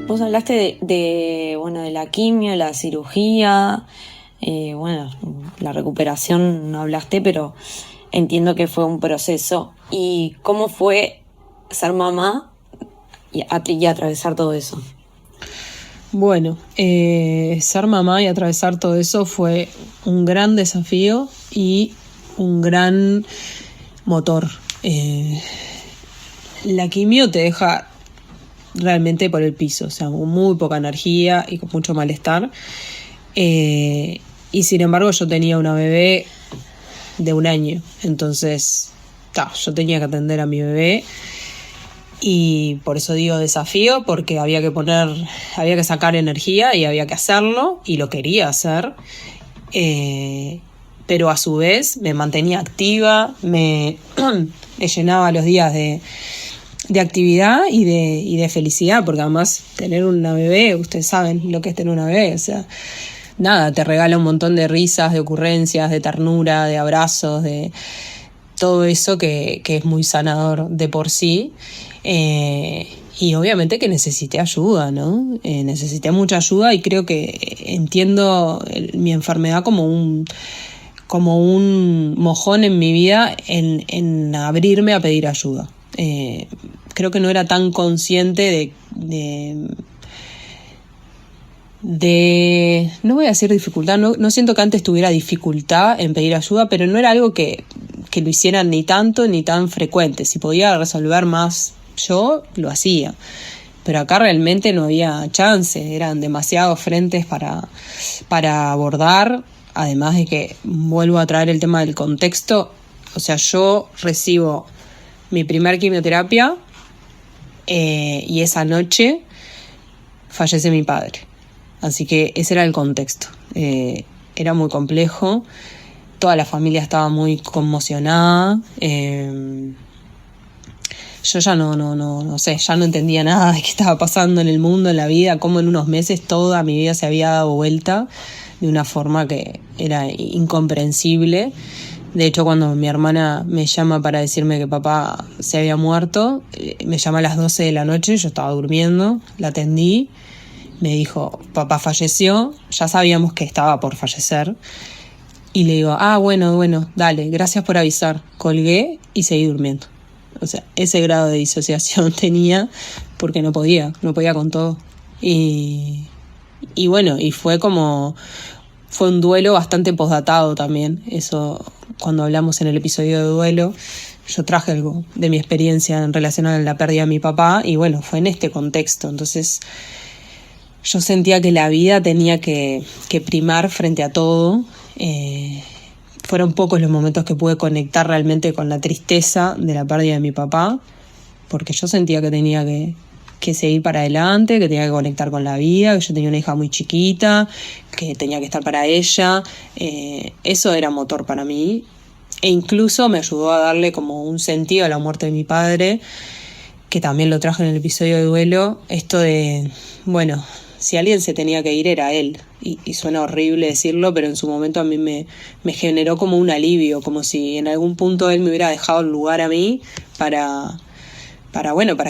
Vos hablaste de la quimio, la cirugía. La recuperación no hablaste, pero entiendo que fue un proceso. ¿Y cómo fue ser mamá y atravesar todo eso? Bueno, ser mamá y atravesar todo eso fue un gran desafío y un gran motor. La quimio te deja realmente por el piso, o sea, con muy poca energía y con mucho malestar. Y sin embargo yo tenía una bebé de 1 año, entonces yo tenía que atender a mi bebé. Y por eso digo desafío, porque había que sacar energía y había que hacerlo, y lo quería hacer, pero a su vez me mantenía activa, me llenaba los días de actividad y de felicidad, porque además tener una bebé, ustedes saben lo que es tener una bebé, o sea, nada, te regala un montón de risas, de ocurrencias, de ternura, de abrazos, de todo eso que es muy sanador de por sí. Y obviamente que necesité ayuda, ¿no? Necesité mucha ayuda, y creo que entiendo mi enfermedad como un mojón en mi vida en abrirme a pedir ayuda. Creo que no era tan consciente de no voy a decir dificultad, no siento que antes tuviera dificultad en pedir ayuda, pero no era algo que lo hicieran ni tanto ni tan frecuente. Si podía resolver más yo, lo hacía, pero acá realmente no había chance, eran demasiados frentes para abordar, además de que vuelvo a traer el tema del contexto. O sea, yo recibo mi primer quimioterapia y esa noche fallece mi padre. Así que ese era el contexto. Era muy complejo. Toda la familia estaba muy conmocionada. Yo ya no sé, ya no entendía nada de qué estaba pasando en el mundo, en la vida, cómo en unos meses toda mi vida se había dado vuelta de una forma que era incomprensible. De hecho, cuando mi hermana me llama para decirme que papá se había muerto, me llama a las 12 de la noche, yo estaba durmiendo, la atendí, me dijo, papá falleció, ya sabíamos que estaba por fallecer, y le digo, bueno, dale, gracias por avisar. Colgué y seguí durmiendo. O sea, ese grado de disociación tenía, porque no podía con todo. Y bueno, y fue un duelo bastante posdatado también. Eso, cuando hablamos en el episodio de duelo, yo traje algo de mi experiencia en relación a la pérdida de mi papá, y bueno, fue en este contexto. Entonces yo sentía que la vida tenía que primar frente a todo. Fueron pocos los momentos que pude conectar realmente con la tristeza de la pérdida de mi papá, porque yo sentía que tenía que seguir para adelante, que tenía que conectar con la vida, que yo tenía una hija muy chiquita, que tenía que estar para ella. Eso era motor para mí, e incluso me ayudó a darle como un sentido a la muerte de mi padre, que también lo traje en el episodio de duelo, esto de, bueno, si alguien se tenía que ir era él, y suena horrible decirlo, pero en su momento a mí me generó como un alivio, como si en algún punto él me hubiera dejado el lugar a mí para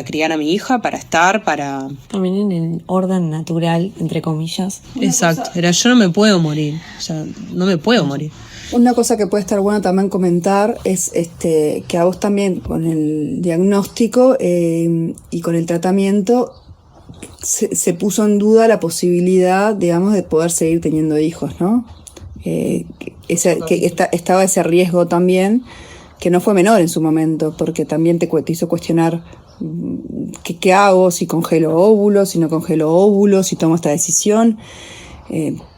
criar a mi hija, para estar, para... También en el orden natural, entre comillas. Exacto, era yo no me puedo morir, o sea, no me puedo morir. Una cosa que puede estar bueno también comentar es que a vos también con el diagnóstico y con el tratamiento se puso en duda la posibilidad, digamos, de poder seguir teniendo hijos, ¿no? Estaba ese riesgo también, que no fue menor en su momento, porque también te hizo cuestionar qué hago, si congelo óvulos, si no congelo óvulos, si tomo esta decisión.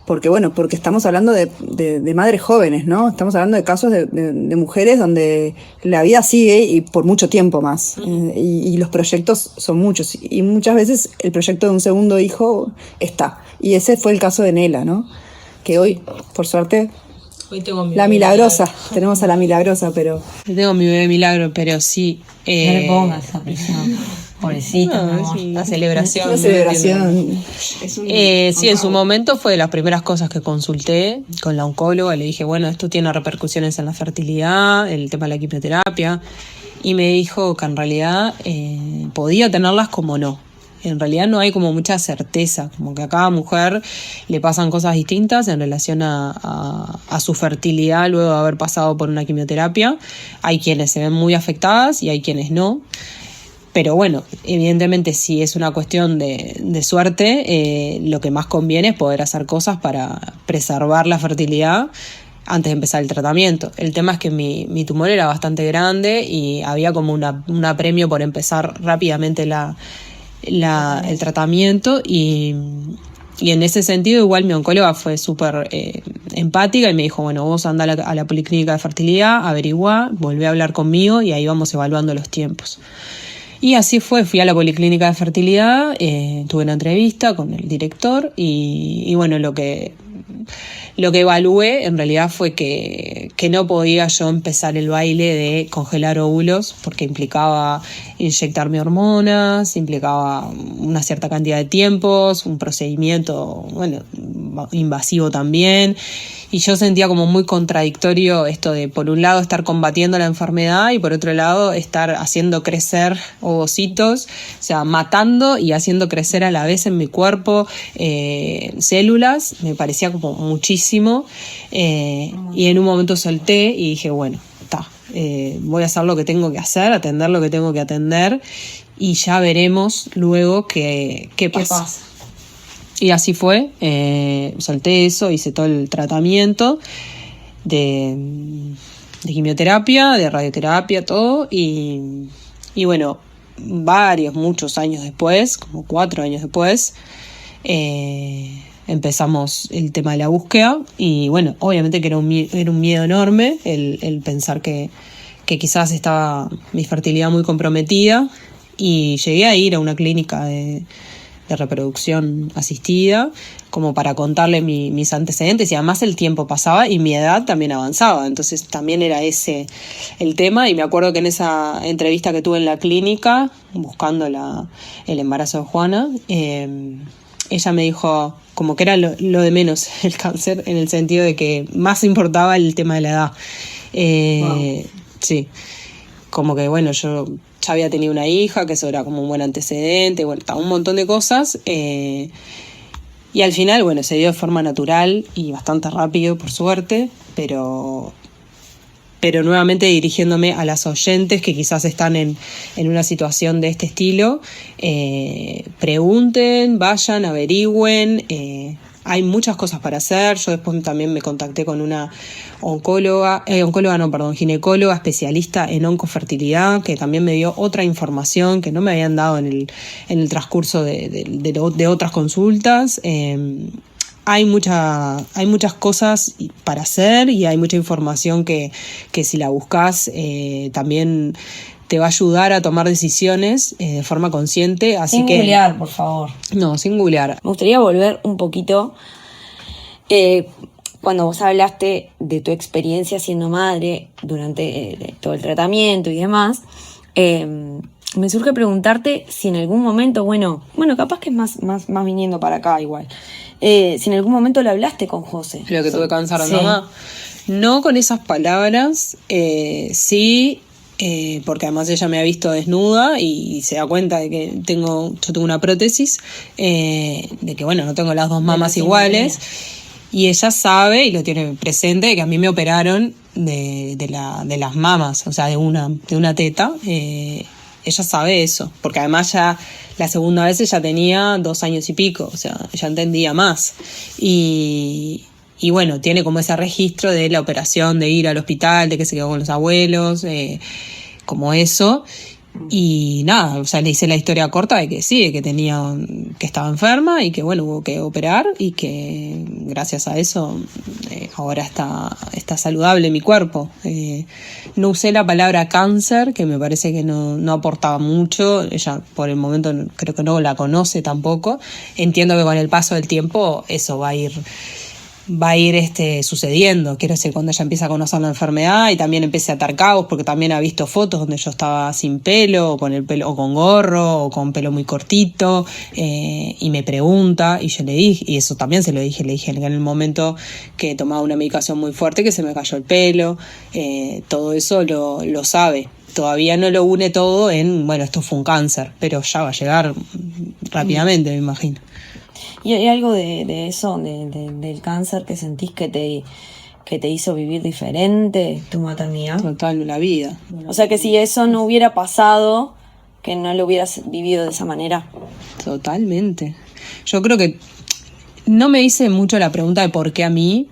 Porque estamos hablando de madres jóvenes, ¿no? Estamos hablando de casos de mujeres donde la vida sigue y por mucho tiempo más. Y los proyectos son muchos. Y muchas veces el proyecto de un segundo hijo está. Y ese fue el caso de Nela, ¿no? Que hoy, por suerte, Hoy tengo mi la bebé milagrosa. milagro. Tenemos a la milagrosa, pero... Yo tengo mi bebé milagro, pero sí... No le pongas esa presión. Pobrecita, mi No, amor. es una celebración. Una celebración. Sí, en su momento fue de las primeras cosas que consulté con la oncóloga. Le dije, bueno, esto tiene repercusiones en la fertilidad, el tema de la quimioterapia. Y me dijo que en realidad podía tenerlas como no. En realidad no hay como mucha certeza, como que a cada mujer le pasan cosas distintas en relación a su fertilidad luego de haber pasado por una quimioterapia. Hay quienes se ven muy afectadas y hay quienes no. Pero bueno, evidentemente si es una cuestión de suerte, lo que más conviene es poder hacer cosas para preservar la fertilidad antes de empezar el tratamiento. El tema es que mi tumor era bastante grande y había como un apremio por empezar rápidamente el tratamiento y en ese sentido igual mi oncóloga fue súper empática y me dijo, bueno, vos andá a la policlínica de fertilidad, averiguá, volvé a hablar conmigo y ahí vamos evaluando los tiempos. Y así fue, fui a la policlínica de fertilidad, tuve una entrevista con el director y bueno, lo que evalué en realidad fue que no podía yo empezar el baile de congelar óvulos porque implicaba inyectarme hormonas, implicaba una cierta cantidad de tiempos, un procedimiento, bueno, invasivo también. Y yo sentía como muy contradictorio esto de, por un lado, estar combatiendo la enfermedad y por otro lado, estar haciendo crecer ovocitos, o sea, matando y haciendo crecer a la vez en mi cuerpo células. Me parecía como muchísimo. Y en un momento solté y dije, bueno, voy a hacer lo que tengo que hacer, atender lo que tengo que atender y ya veremos luego qué pasa. Y así fue, solté eso, hice todo el tratamiento de quimioterapia, de radioterapia, todo, y bueno, muchos años después, como 4 años después, empezamos el tema de la búsqueda, y bueno, obviamente que era un miedo enorme el pensar que quizás estaba mi fertilidad muy comprometida, y llegué a ir a una clínica de reproducción asistida, como para contarle mis antecedentes, y además el tiempo pasaba y mi edad también avanzaba, entonces también era ese el tema. Y me acuerdo que en esa entrevista que tuve en la clínica, buscando el embarazo de Juana, ella me dijo como que era lo de menos el cáncer, en el sentido de que más importaba el tema de la edad. Wow. Sí, como que bueno, yo ya había tenido una hija, que eso era como un buen antecedente, bueno, un montón de cosas, y al final, bueno, se dio de forma natural y bastante rápido, por suerte, pero nuevamente dirigiéndome a las oyentes que quizás están en una situación de este estilo, pregunten, vayan, averigüen, hay muchas cosas para hacer. Yo después también me contacté con una ginecóloga especialista en oncofertilidad, que también me dio otra información que no me habían dado en el transcurso de otras consultas. Hay muchas cosas para hacer y hay mucha información que si la buscas también te va a ayudar a tomar decisiones de forma consciente. Así sin googlear, por favor. No, sin googlear. Me gustaría volver un poquito cuando vos hablaste de tu experiencia siendo madre durante todo el tratamiento y demás. Me surge preguntarte si en algún momento, bueno, capaz que es más viniendo para acá igual, si en algún momento lo hablaste con José. Lo que tuve cáncer de sí. mamá. No con esas palabras, sí, porque además ella me ha visto desnuda y se da cuenta de que yo tengo una prótesis, de que bueno, no tengo las dos mamas iguales, y ella sabe y lo tiene presente de que a mí me operaron de las mamas, o sea, de una teta. Ella sabe eso, porque además ya la segunda vez ella tenía 2 años y pico, o sea, ella entendía más. Y bueno, tiene como ese registro de la operación, de ir al hospital, de que se quedó con los abuelos, como eso. Y nada, o sea, le hice la historia corta de que sí, de que estaba enferma y que bueno, hubo que operar y que gracias a eso ahora está saludable mi cuerpo. No usé la palabra cáncer, que me parece que no aportaba mucho. Ella por el momento creo que no la conoce tampoco. Entiendo que con el paso del tiempo eso va a ir sucediendo. Quiero decir, cuando ella empieza a conocer la enfermedad y también empecé a atar cabos, porque también ha visto fotos donde yo estaba sin pelo, o con el pelo, o con gorro, o con pelo muy cortito, y me pregunta, y yo le dije, y eso también le dije en el momento que tomaba una medicación muy fuerte, que se me cayó el pelo, todo eso lo sabe. Todavía no lo une todo en, bueno, esto fue un cáncer, pero ya va a llegar rápidamente, me imagino. ¿Y hay algo de eso, del cáncer, que sentís que te hizo vivir diferente tu maternidad? Total, la vida. O sea, que si eso no hubiera pasado, que no lo hubieras vivido de esa manera. Totalmente. Yo creo que no me hice mucho la pregunta de por qué a mí.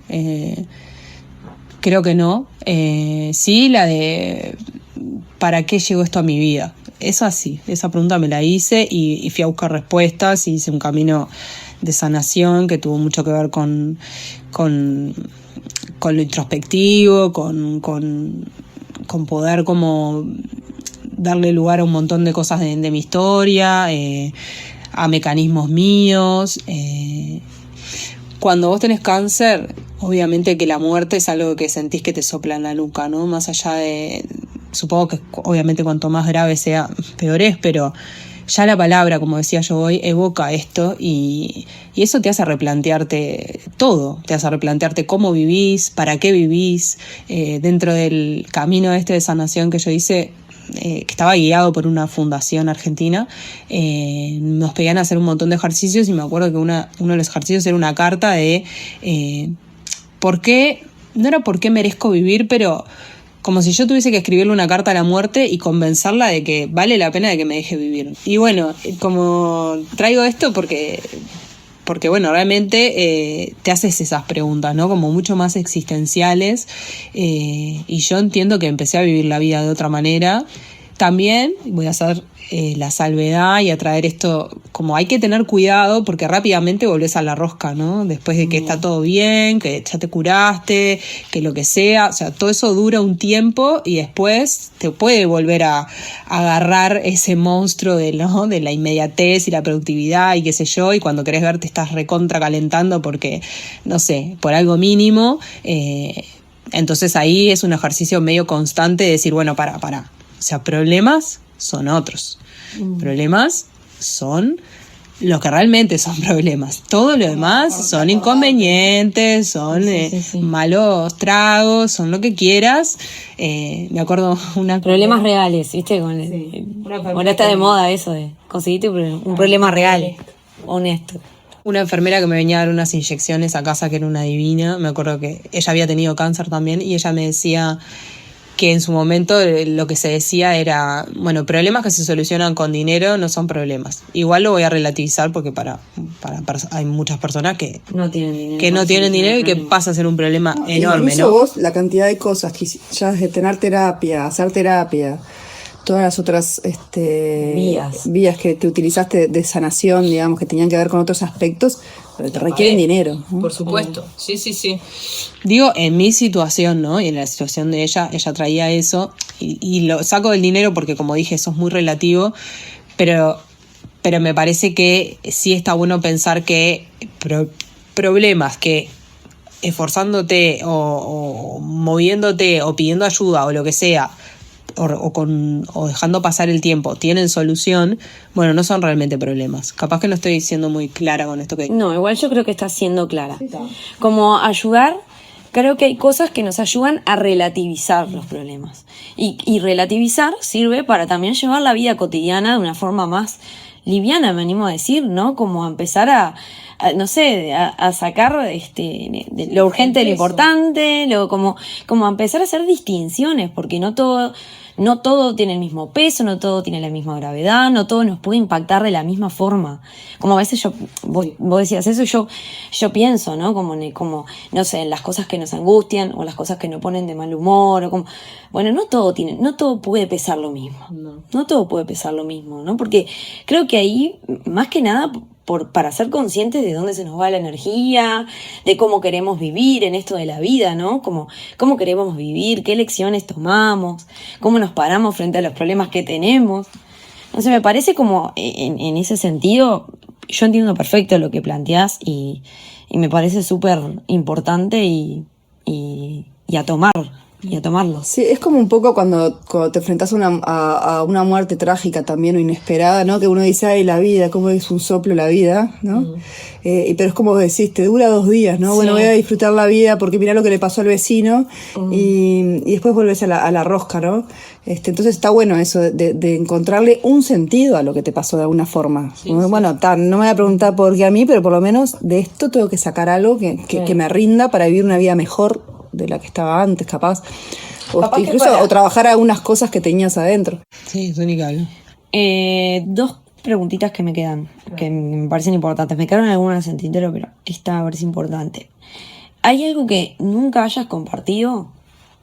Creo que no. Sí, la de ¿para qué llegó esto a mi vida? eso así, esa pregunta me la hice y fui a buscar respuestas y hice un camino de sanación que tuvo mucho que ver con lo introspectivo, con poder como darle lugar a un montón de cosas de mi historia, a mecanismos míos. Cuando vos tenés cáncer, obviamente que la muerte es algo que sentís que te sopla en la nuca, ¿no? Más allá de, supongo que obviamente cuanto más grave sea, peor es, pero ya la palabra, como decía yo hoy, evoca esto y eso te hace replantearte todo, te hace replantearte cómo vivís, para qué vivís. Dentro del camino de sanación que yo hice, que estaba guiado por una fundación argentina, nos pedían hacer un montón de ejercicios y me acuerdo que uno de los ejercicios era una carta de ¿por qué? No era por qué merezco vivir, pero como si yo tuviese que escribirle una carta a la muerte y convencerla de que vale la pena de que me deje vivir. Y bueno, como traigo esto porque bueno, realmente te haces esas preguntas, ¿no? Como mucho más existenciales, y yo entiendo que empecé a vivir la vida de otra manera. También voy a hacer la salvedad y a traer esto, como hay que tener cuidado porque rápidamente volvés a la rosca, ¿no? Después de que está todo bien, que ya te curaste, que lo que sea, o sea, todo eso dura un tiempo y después te puede volver a agarrar ese monstruo de la inmediatez y la productividad y qué sé yo, y cuando querés ver te estás recontra calentando porque, no sé, por algo mínimo. Entonces ahí es un ejercicio medio constante de decir, bueno, para. O sea, problemas son otros. Problemas son los que realmente son problemas. Todo lo demás son inconvenientes, son malos tragos, son lo que quieras. Me acuerdo Problemas reales, ¿viste? Ahora está de moda eso de conseguirte un problema real, honesto. Una enfermera que me venía a dar unas inyecciones a casa, que era una divina. Me acuerdo que ella había tenido cáncer también y ella me decía que en su momento lo que se decía era, bueno, problemas que se solucionan con dinero no son problemas. Igual lo voy a relativizar porque para hay muchas personas que no tienen dinero y que pasa a ser un problema enorme, incluso ¿no? Vos, la cantidad de cosas que ya desde tener terapia, hacer terapia, todas las otras vías que te utilizaste de sanación, digamos, que tenían que ver con otros aspectos, pero te requieren dinero, ¿no? Por supuesto, sí. Digo, en mi situación, ¿no? Y en la situación de ella traía eso, y lo saco del dinero porque, como dije, eso es muy relativo, pero me parece que sí está bueno pensar que problemas que esforzándote o moviéndote o pidiendo ayuda o lo que sea, o dejando pasar el tiempo, tienen solución, bueno, no son realmente problemas. Capaz que no estoy siendo muy clara con esto que... No, igual yo creo que estás siendo clara. Como ayudar, creo que hay cosas que nos ayudan a relativizar los problemas. Y relativizar sirve para también llevar la vida cotidiana de una forma más liviana, me animo a decir, ¿no? Como a empezar a sacar de lo urgente de lo importante, como a empezar a hacer distinciones, porque no todo tiene el mismo peso, no todo tiene la misma gravedad, no todo nos puede impactar de la misma forma. Como a veces vos decías eso, yo pienso, ¿no? Como no sé, en las cosas que nos angustian o las cosas que nos ponen de mal humor, o como, bueno, no todo puede pesar lo mismo. No todo puede pesar lo mismo, ¿no? Porque creo que ahí, más que nada, para ser conscientes de dónde se nos va la energía, de cómo queremos vivir en esto de la vida, ¿no? Cómo queremos vivir, qué lecciones tomamos, cómo nos paramos frente a los problemas que tenemos. Entonces me parece como en ese sentido, yo entiendo perfecto lo que planteás y me parece súper importante y a tomarlo. Sí, es como un poco cuando te enfrentás a una muerte trágica también o inesperada, ¿no? Que uno dice, ay, la vida, cómo es un soplo la vida, ¿no? Pero es como decís, te dura 2 días, ¿no? Sí. Bueno, voy a disfrutar la vida porque mirá lo que le pasó al vecino y después volvés a la rosca, ¿no? Entonces está bueno eso de encontrarle un sentido a lo que te pasó de alguna forma. Sí, bueno, no me voy a preguntar por qué a mí, pero por lo menos de esto tengo que sacar algo que me rinda para vivir una vida mejor de la que estaba antes, capaz. O trabajar algunas cosas que tenías adentro. Sí, es única. 2 preguntitas que me quedan, que me parecen importantes. Me quedaron algunas en tintero, pero esta me parece importante. ¿Hay algo que nunca hayas compartido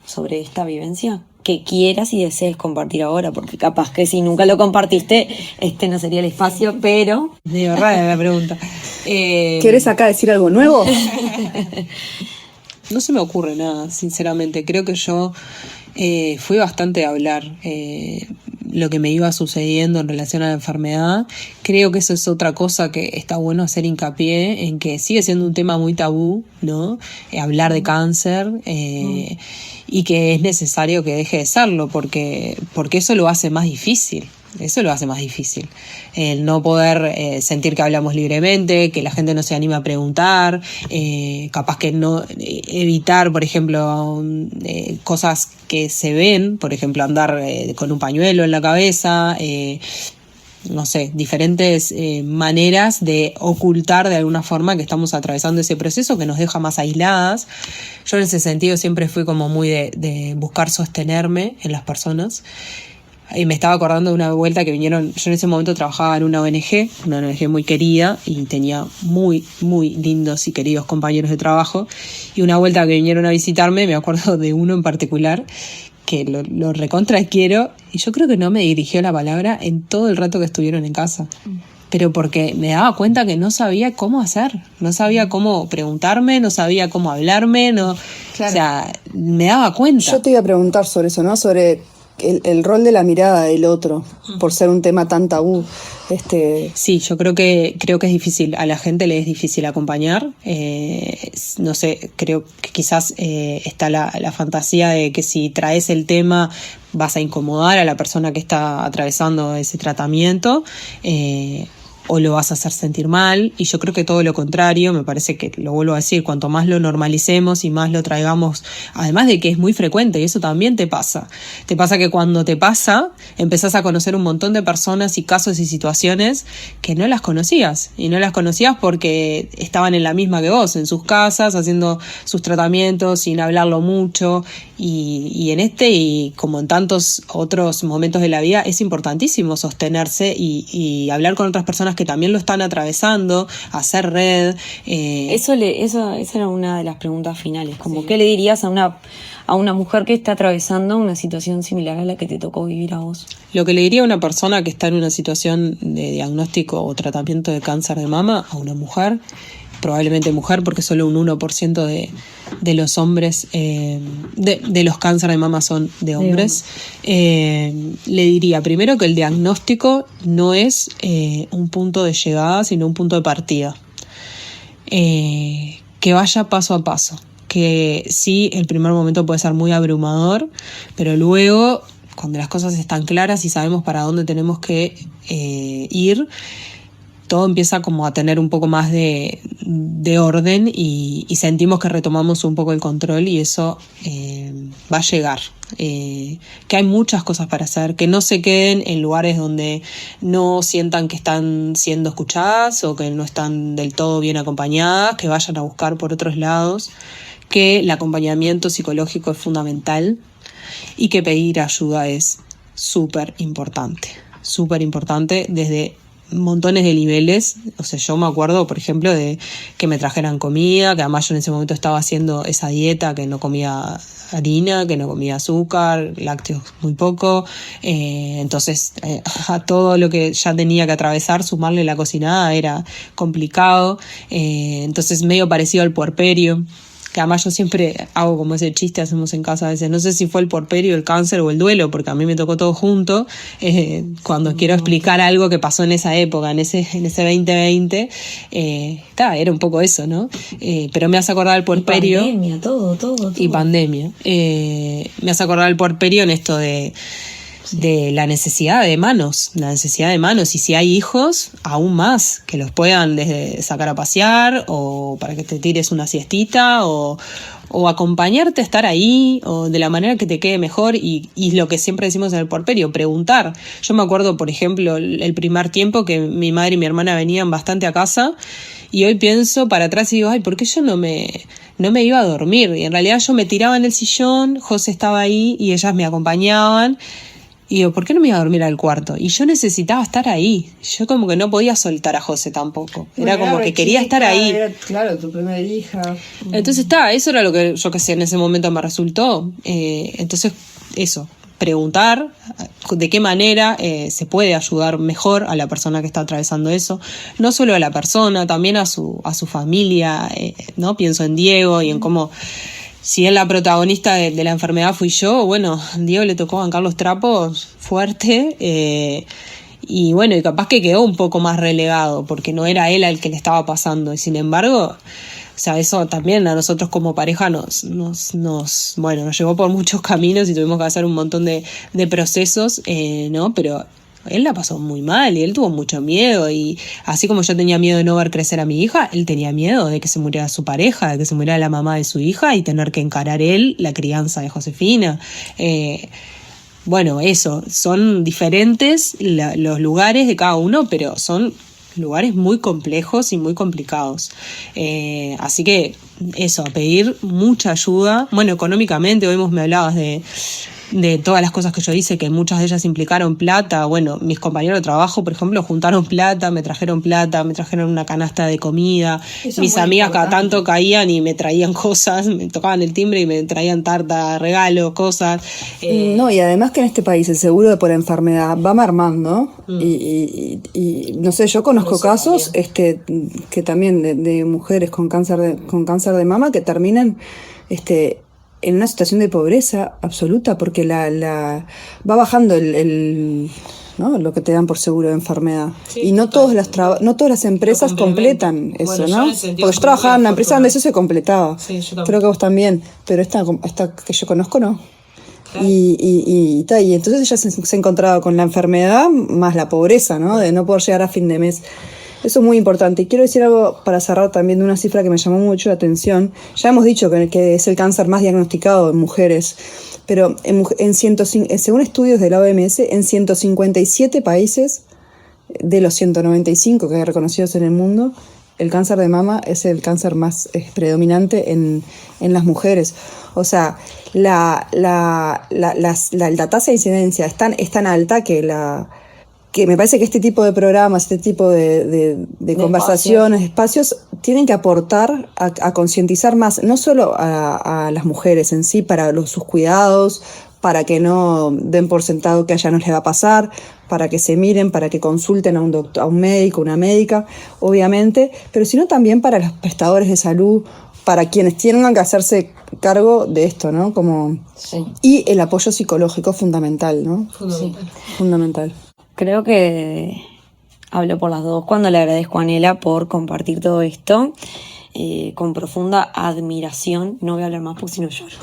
sobre esta vivencia? que quieras y desees compartir ahora, porque capaz que si nunca lo compartiste, este no sería el espacio, pero... De verdad la pregunta. ¿Quieres acá decir algo nuevo? No se me ocurre nada, sinceramente. Creo que yo fui bastante a hablar lo que me iba sucediendo en relación a la enfermedad. Creo que eso es otra cosa que está bueno hacer hincapié en, que sigue siendo un tema muy tabú, ¿no? Hablar de cáncer y que es necesario que deje de serlo porque eso lo hace más difícil. Eso lo hace más difícil. El no poder sentir que hablamos libremente, que la gente no se anima a preguntar, capaz que no evitar, por ejemplo, cosas que se ven, por ejemplo, andar con un pañuelo en la cabeza, no sé, diferentes maneras de ocultar de alguna forma que estamos atravesando ese proceso que nos deja más aisladas. Yo en ese sentido siempre fui como muy de buscar sostenerme en las personas. Y me estaba acordando de una vuelta que vinieron, yo en ese momento trabajaba en una ONG muy querida y tenía muy, muy lindos y queridos compañeros de trabajo, y una vuelta que vinieron a visitarme, me acuerdo de uno en particular que lo recontra quiero, y yo creo que no me dirigió la palabra en todo el rato que estuvieron en casa. Pero porque me daba cuenta que no sabía cómo hacer, no sabía cómo preguntarme, no sabía cómo hablarme, no, claro. O sea, me daba cuenta. Yo te iba a preguntar sobre eso, ¿no? Sobre el rol de la mirada del otro, por ser un tema tan tabú. Sí, yo creo que es difícil, a la gente le es difícil acompañar. No sé, creo que quizás está la fantasía de que si traes el tema vas a incomodar a la persona que está atravesando ese tratamiento, o lo vas a hacer sentir mal, y yo creo que todo lo contrario. Me parece que, lo vuelvo a decir, cuanto más lo normalicemos y más lo traigamos, además de que es muy frecuente, y eso también te pasa que cuando te pasa, empezás a conocer un montón de personas y casos y situaciones que no las conocías, y no las conocías porque estaban en la misma que vos, en sus casas, haciendo sus tratamientos, sin hablarlo mucho, y en y como en tantos otros momentos de la vida, es importantísimo sostenerse y hablar con otras personas que también lo están atravesando, hacer red. Esa era una de las preguntas finales, como sí. ¿Qué le dirías a una mujer que está atravesando una situación similar a la que te tocó vivir a vos? Lo que le diría a una persona que está en una situación de diagnóstico o tratamiento de cáncer de mama, a una mujer, probablemente mujer, porque solo un 1% de los hombres, de los cánceres de mama son de hombres, le diría primero que el diagnóstico no es un punto de llegada, sino un punto de partida. Que vaya paso a paso, que sí, el primer momento puede ser muy abrumador, pero luego, cuando las cosas están claras y sabemos para dónde tenemos que ir, todo empieza como a tener un poco más de orden y sentimos que retomamos un poco el control, y eso va a llegar. Que hay muchas cosas para hacer, que no se queden en lugares donde no sientan que están siendo escuchadas o que no están del todo bien acompañadas, que vayan a buscar por otros lados, que el acompañamiento psicológico es fundamental y que pedir ayuda es súper importante desde montones de niveles. O sea, yo me acuerdo, por ejemplo, de que me trajeran comida, que además yo en ese momento estaba haciendo esa dieta que no comía harina, que no comía azúcar, lácteos muy poco, entonces a todo lo que ya tenía que atravesar, sumarle la cocinada era complicado, entonces medio parecido al puerperio, que además yo siempre hago como ese chiste, hacemos en casa a veces, no sé si fue el puerperio, el cáncer o el duelo, porque a mí me tocó todo junto, cuando quiero explicar algo que pasó en esa época, en ese 2020, era un poco eso, ¿no? Pero me hace acordar el puerperio. Y pandemia, todo. Y pandemia. Me hace acordar el puerperio en esto de la necesidad de manos, y si hay hijos, aún más, que los puedan desde sacar a pasear, o para que te tires una siestita, o acompañarte a estar ahí, o de la manera que te quede mejor, y lo que siempre decimos en el puerperio, preguntar. Yo me acuerdo, por ejemplo, el primer tiempo que mi madre y mi hermana venían bastante a casa, y hoy pienso para atrás y digo, ay, ¿por qué yo no me iba a dormir? Y en realidad yo me tiraba en el sillón, José estaba ahí, y ellas me acompañaban. Y digo, ¿por qué no me iba a dormir al cuarto? Y yo necesitaba estar ahí. Yo como que no podía soltar a José tampoco. Era como que quería estar ahí. Era, claro, tu primera hija. Entonces eso era lo que yo que sé, en ese momento me resultó. Entonces eso, preguntar de qué manera se puede ayudar mejor a la persona que está atravesando eso, no solo a la persona, también a su familia, ¿no? Pienso en Diego y en cómo, si él la protagonista de la enfermedad fui yo, bueno, a Diego le tocó bancar los trapos fuerte, y bueno, y capaz que quedó un poco más relegado, porque no era él al que le estaba pasando, y sin embargo, o sea, eso también a nosotros como pareja nos llevó por muchos caminos y tuvimos que hacer un montón de procesos, ¿no? Pero él la pasó muy mal y él tuvo mucho miedo, y así como yo tenía miedo de no ver crecer a mi hija, él tenía miedo de que se muriera su pareja, de que se muriera la mamá de su hija y tener que encarar él la crianza de Josefina. Bueno, eso, son diferentes los lugares de cada uno, pero son lugares muy complejos y muy complicados. Así que eso, a pedir mucha ayuda. Bueno, económicamente, hoy me hablabas de todas las cosas que yo hice, que muchas de ellas implicaron plata. Bueno, mis compañeros de trabajo, por ejemplo, juntaron plata, me trajeron una canasta de comida. Mis amigas cada tanto caían y me traían cosas, me tocaban el timbre y me traían tarta, regalos, cosas. No, y además que en este país el seguro por enfermedad va mermando, y no sé, yo conozco casos que también de mujeres con cáncer de mama que terminan en una situación de pobreza absoluta, porque va bajando ¿no? lo que te dan por seguro de enfermedad. Sí, y no todas las empresas completan eso, bueno, ¿no? Porque yo trabajaba en una empresa donde eso se completaba. Sí, creo que vos también, pero esta que yo conozco no. Claro. Y entonces ella se encontraba con la enfermedad más la pobreza, ¿no? De no poder llegar a fin de mes. Eso es muy importante. Y quiero decir algo para cerrar también de una cifra que me llamó mucho la atención. Ya hemos dicho que es el cáncer más diagnosticado en mujeres, pero según estudios de la OMS, en 157 países de los 195 que hay reconocidos en el mundo, el cáncer de mama es el cáncer más predominante en las mujeres. O sea, la tasa de incidencia es tan alta que me parece que este tipo de programas, este tipo de conversaciones, espacios, tienen que aportar a concientizar más, no solo a las mujeres en sí, para sus cuidados, para que no den por sentado que a ella no les va a pasar, para que se miren, para que consulten a un doctor, a un médico, una médica, obviamente, pero sino también para los prestadores de salud, para quienes tengan que hacerse cargo de esto, ¿no? Sí. Y el apoyo psicológico fundamental, ¿no? Fundamental. Sí. Fundamental. Creo que hablo por las dos cuando le agradezco a Nela por compartir todo esto con profunda admiración. No voy a hablar más porque si no lloro.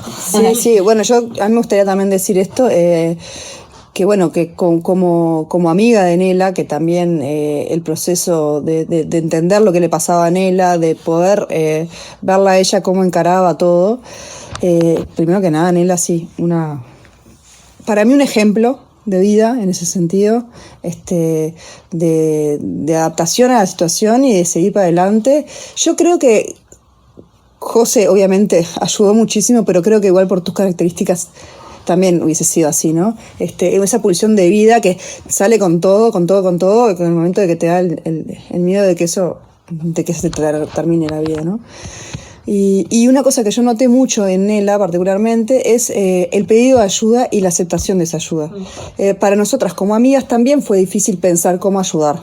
Sí, bueno, a mí me gustaría también decir esto, que bueno, que como amiga de Nela, que también el proceso de entender lo que le pasaba a Nela, de poder verla a ella cómo encaraba todo, primero que nada, Nela sí, para mí un ejemplo de vida en ese sentido, de adaptación a la situación y de seguir para adelante. Yo creo que José obviamente ayudó muchísimo, pero creo que igual por tus características también hubiese sido así, ¿no? Esa pulsión de vida que sale con todo, con el momento de que te da el miedo de que se te termine la vida, ¿no? Y una cosa que yo noté mucho en Nela particularmente es el pedido de ayuda y la aceptación de esa ayuda. Para nosotras como amigas también fue difícil pensar cómo ayudar.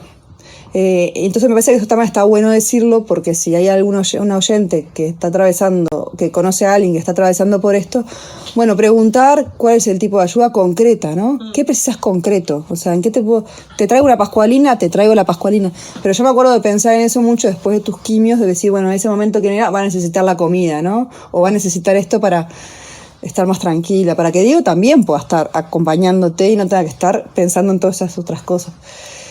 Entonces me parece que eso también está bueno decirlo, porque si hay una oyente que está atravesando, que conoce a alguien que está atravesando por esto, bueno, preguntar cuál es el tipo de ayuda concreta, ¿no? ¿Qué precisas concreto? O sea, ¿en qué te traigo una pascualina? Te traigo la pascualina. Pero yo me acuerdo de pensar en eso mucho después de tus quimios, de decir, bueno, en ese momento que va a necesitar la comida, ¿no? O va a necesitar esto para estar más tranquila, para que Diego también pueda estar acompañándote y no tenga que estar pensando en todas esas otras cosas.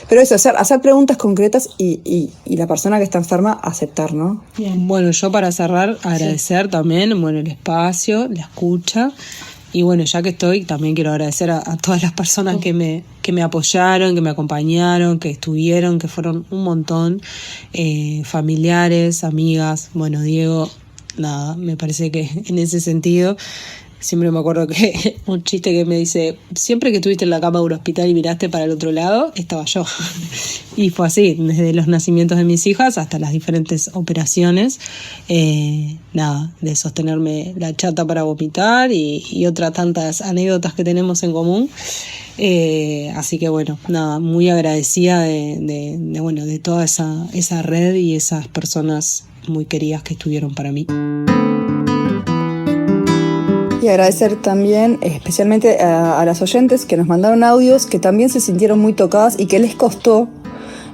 Pero eso, hacer preguntas concretas y la persona que está enferma aceptar, ¿no? Bien. Bueno, yo para cerrar, agradecer también, bueno, el espacio, la escucha. Y bueno, ya que estoy, también quiero agradecer a todas las personas que me apoyaron, que me acompañaron, que estuvieron, que fueron un montón, familiares, amigas. Bueno, Diego, nada, me parece que en ese sentido siempre me acuerdo que un chiste que me dice, siempre que estuviste en la cama de un hospital y miraste para el otro lado, estaba yo. Y fue así, desde los nacimientos de mis hijas hasta las diferentes operaciones, de sostenerme la chata para vomitar y otras tantas anécdotas que tenemos en común. Así que bueno, muy agradecida de toda esa red y esas personas muy queridas que estuvieron para mí. Y agradecer también especialmente a las oyentes que nos mandaron audios, que también se sintieron muy tocadas y que les costó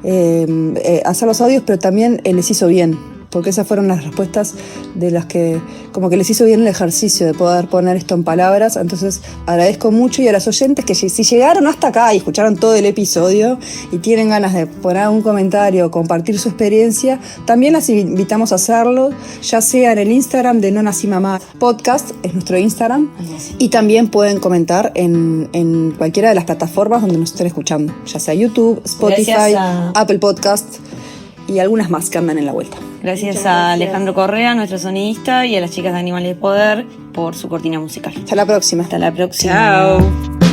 hacer los audios, pero también les hizo bien, porque esas fueron las respuestas de las que como que les hizo bien el ejercicio de poder poner esto en palabras. Entonces agradezco mucho, y a las oyentes que si llegaron hasta acá y escucharon todo el episodio y tienen ganas de poner un comentario o compartir su experiencia, también las invitamos a hacerlo, ya sea en el Instagram de No Nací Mamá Podcast, es nuestro Instagram, y también pueden comentar en cualquiera de las plataformas donde nos estén escuchando, ya sea YouTube, Spotify, Apple Podcast y algunas más que andan en la vuelta. Gracias a Alejandro Correa, nuestro sonidista, y a las chicas de Animales de Poder por su cortina musical. Hasta la próxima. Hasta la próxima. Chao.